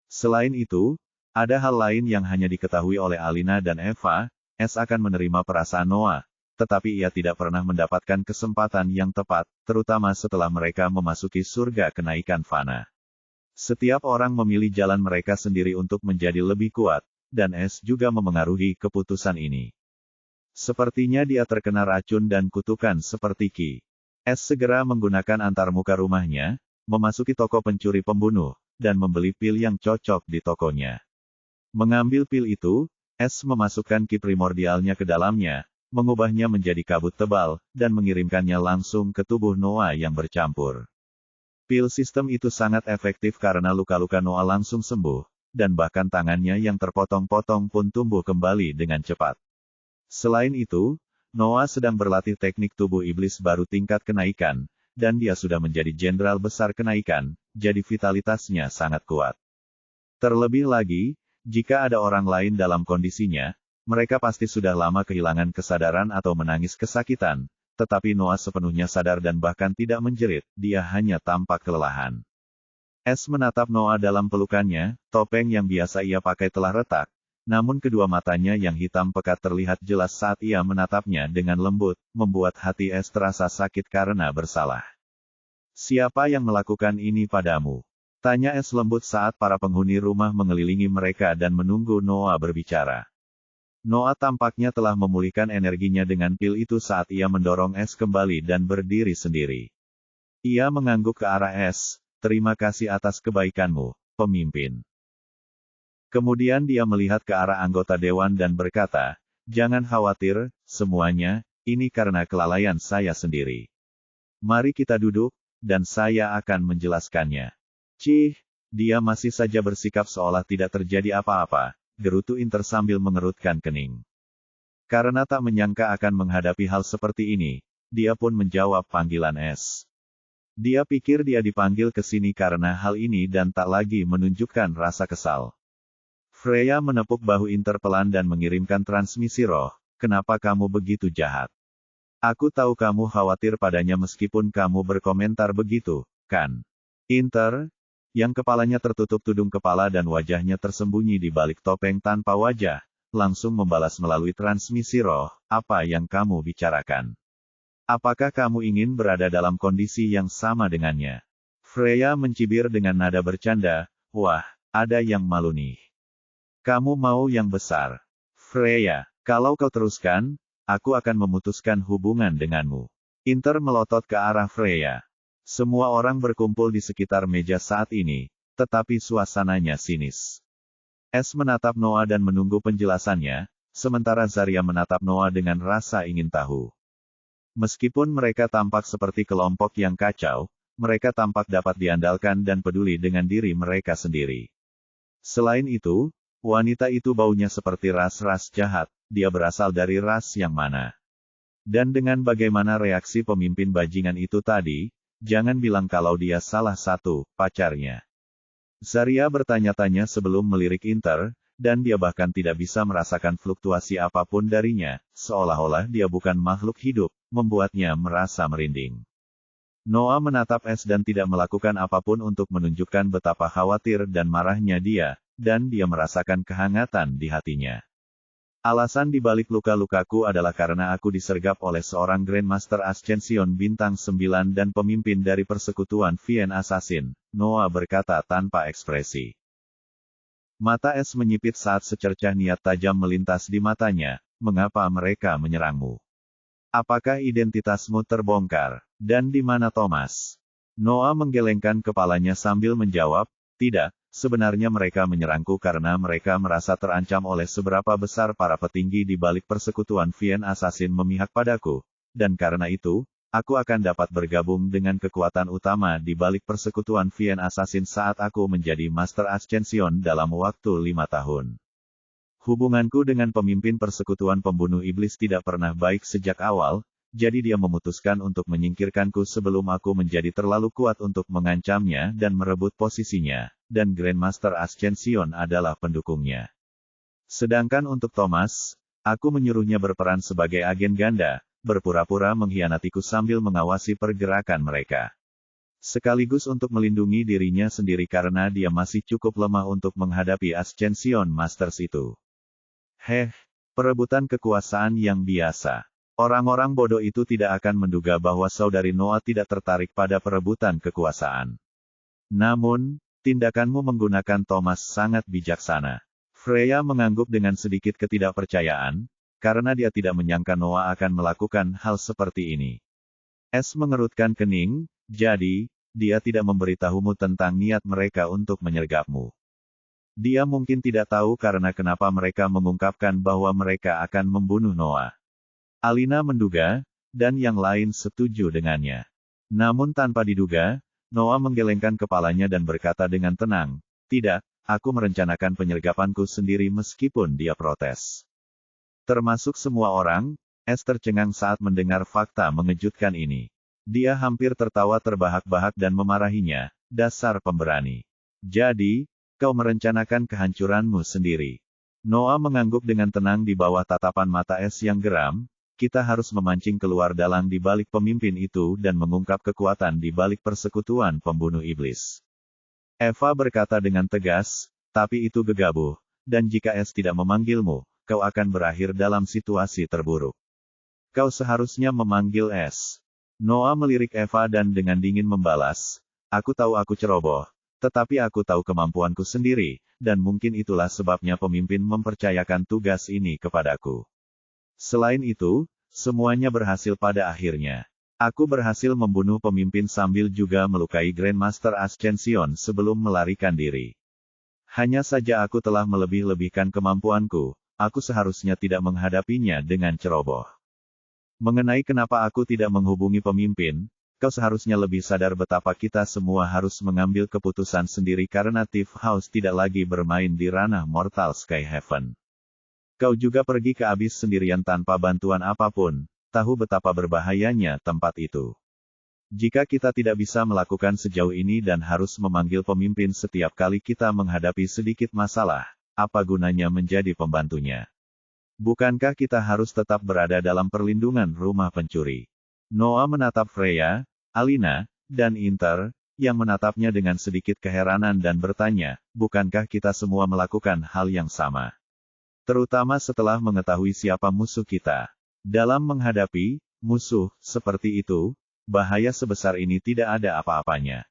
Selain itu, ada hal lain yang hanya diketahui oleh Alina dan Eva. S akan menerima perasaan Noah, tetapi ia tidak pernah mendapatkan kesempatan yang tepat, terutama setelah mereka memasuki surga kenaikan fana. Setiap orang memilih jalan mereka sendiri untuk menjadi lebih kuat, dan S juga memengaruhi keputusan ini. Sepertinya dia terkena racun dan kutukan seperti Ki. S segera menggunakan antarmuka rumahnya, memasuki toko pencuri pembunuh, dan membeli pil yang cocok di tokonya. Mengambil pil itu, S memasukkan ki primordialnya ke dalamnya, mengubahnya menjadi kabut tebal, dan mengirimkannya langsung ke tubuh Noah yang bercampur. Pil sistem itu sangat efektif karena luka-luka Noah langsung sembuh, dan bahkan tangannya yang terpotong-potong pun tumbuh kembali dengan cepat. Selain itu, Noah sedang berlatih teknik tubuh iblis baru tingkat kenaikan, dan dia sudah menjadi jenderal besar kenaikan, jadi vitalitasnya sangat kuat. Terlebih lagi, jika ada orang lain dalam kondisinya, mereka pasti sudah lama kehilangan kesadaran atau menangis kesakitan, tetapi Noah sepenuhnya sadar dan bahkan tidak menjerit, dia hanya tampak kelelahan. S menatap Noah dalam pelukannya, topeng yang biasa ia pakai telah retak, namun kedua matanya yang hitam pekat terlihat jelas saat ia menatapnya dengan lembut, membuat hati S terasa sakit karena bersalah. Siapa yang melakukan ini padamu? Tanya S lembut saat para penghuni rumah mengelilingi mereka dan menunggu Noah berbicara. Noah tampaknya telah memulihkan energinya dengan pil itu saat ia mendorong S kembali dan berdiri sendiri. Ia mengangguk ke arah S, terima kasih atas kebaikanmu, pemimpin. Kemudian dia melihat ke arah anggota dewan dan berkata, jangan khawatir, semuanya, ini karena kelalaian saya sendiri. Mari kita duduk, dan saya akan menjelaskannya. Cih, dia masih saja bersikap seolah tidak terjadi apa-apa. Gerutu Inter sambil mengerutkan kening. Karena tak menyangka akan menghadapi hal seperti ini, dia pun menjawab panggilan S. Dia pikir dia dipanggil ke sini karena hal ini dan tak lagi menunjukkan rasa kesal. Freya menepuk bahu Inter pelan dan mengirimkan transmisi roh, kenapa kamu begitu jahat? Aku tahu kamu khawatir padanya meskipun kamu berkomentar begitu, kan? Inter, yang kepalanya tertutup tudung kepala dan wajahnya tersembunyi di balik topeng tanpa wajah, langsung membalas melalui transmisi roh, apa yang kamu bicarakan? Apakah kamu ingin berada dalam kondisi yang sama dengannya? Freya mencibir dengan nada bercanda, wah, ada yang malu nih. Kamu mau yang besar. Freya, kalau kau teruskan, aku akan memutuskan hubungan denganmu. Inter melotot ke arah Freya. Semua orang berkumpul di sekitar meja saat ini, tetapi suasananya sinis. S menatap Noah dan menunggu penjelasannya, sementara Zarya menatap Noah dengan rasa ingin tahu. Meskipun mereka tampak seperti kelompok yang kacau, mereka tampak dapat diandalkan dan peduli dengan diri mereka sendiri. Selain itu, wanita itu baunya seperti ras-ras jahat, dia berasal dari ras yang mana? Dan dengan bagaimana reaksi pemimpin bajingan itu tadi, jangan bilang kalau dia salah satu pacarnya. Zarya bertanya-tanya sebelum melirik Inter, dan dia bahkan tidak bisa merasakan fluktuasi apapun darinya, seolah-olah dia bukan makhluk hidup, membuatnya merasa merinding. Noah menatap Es dan tidak melakukan apapun untuk menunjukkan betapa khawatir dan marahnya dia, dan dia merasakan kehangatan di hatinya. Alasan dibalik luka-lukaku adalah karena aku disergap oleh seorang Grandmaster Ascension bintang 9 dan pemimpin dari persekutuan Vien Assassin, Noah berkata tanpa ekspresi. Mata Es menyipit saat secercah niat tajam melintas di matanya, mengapa mereka menyerangmu? Apakah identitasmu terbongkar? Dan di mana Thomas? Noah menggelengkan kepalanya sambil menjawab, tidak. Sebenarnya mereka menyerangku karena mereka merasa terancam oleh seberapa besar para petinggi di balik persekutuan Vien Assassin memihak padaku, dan karena itu, aku akan dapat bergabung dengan kekuatan utama di balik persekutuan Vien Assassin saat aku menjadi Master Ascension dalam waktu 5 tahun. Hubunganku dengan pemimpin persekutuan pembunuh iblis tidak pernah baik sejak awal, jadi dia memutuskan untuk menyingkirkanku sebelum aku menjadi terlalu kuat untuk mengancamnya dan merebut posisinya. Dan Grandmaster Ascension adalah pendukungnya. Sedangkan untuk Thomas, aku menyuruhnya berperan sebagai agen ganda, berpura-pura mengkhianatiku sambil mengawasi pergerakan mereka. Sekaligus untuk melindungi dirinya sendiri karena dia masih cukup lemah untuk menghadapi Ascension Masters itu. Perebutan kekuasaan yang biasa. Orang-orang bodoh itu tidak akan menduga bahwa saudari Noah tidak tertarik pada perebutan kekuasaan. Namun, tindakanmu menggunakan Thomas sangat bijaksana. Freya mengangguk dengan sedikit ketidakpercayaan, karena dia tidak menyangka Noah akan melakukan hal seperti ini. Es mengerutkan kening, jadi, dia tidak memberitahumu tentang niat mereka untuk menyergapmu. Dia mungkin tidak tahu karena kenapa mereka mengungkapkan bahwa mereka akan membunuh Noah. Alina menduga, dan yang lain setuju dengannya. Namun tanpa diduga, Noah menggelengkan kepalanya dan berkata dengan tenang, tidak, aku merencanakan penyergapanku sendiri meskipun dia protes. Termasuk semua orang, Es tercengang saat mendengar fakta mengejutkan ini. Dia hampir tertawa terbahak-bahak dan memarahinya, dasar pemberani. Jadi, kau merencanakan kehancuranmu sendiri. Noah mengangguk dengan tenang di bawah tatapan mata Es yang geram. Kita harus memancing keluar dalang di balik pemimpin itu dan mengungkap kekuatan di balik persekutuan pembunuh iblis. Eva berkata dengan tegas, tapi itu gegabah, dan jika Es tidak memanggilmu, kau akan berakhir dalam situasi terburuk. Kau seharusnya memanggil Es. Noah melirik Eva dan dengan dingin membalas, aku tahu aku ceroboh, tetapi aku tahu kemampuanku sendiri, dan mungkin itulah sebabnya pemimpin mempercayakan tugas ini kepadaku. Selain itu, semuanya berhasil pada akhirnya. Aku berhasil membunuh pemimpin sambil juga melukai Grandmaster Ascension sebelum melarikan diri. Hanya saja aku telah melebih-lebihkan kemampuanku, aku seharusnya tidak menghadapinya dengan ceroboh. Mengenai kenapa aku tidak menghubungi pemimpin, kau seharusnya lebih sadar betapa kita semua harus mengambil keputusan sendiri karena Thief House tidak lagi bermain di ranah Mortal Sky Heaven. Kau juga pergi ke abis sendirian tanpa bantuan apapun, tahu betapa berbahayanya tempat itu. Jika kita tidak bisa melakukan sejauh ini dan harus memanggil pemimpin setiap kali kita menghadapi sedikit masalah, apa gunanya menjadi pembantunya? Bukankah kita harus tetap berada dalam perlindungan rumah pencuri? Noah menatap Freya, Alina, dan Inter, yang menatapnya dengan sedikit keheranan dan bertanya, bukankah kita semua melakukan hal yang sama? Terutama setelah mengetahui siapa musuh kita. Dalam menghadapi musuh seperti itu, bahaya sebesar ini tidak ada apa-apanya.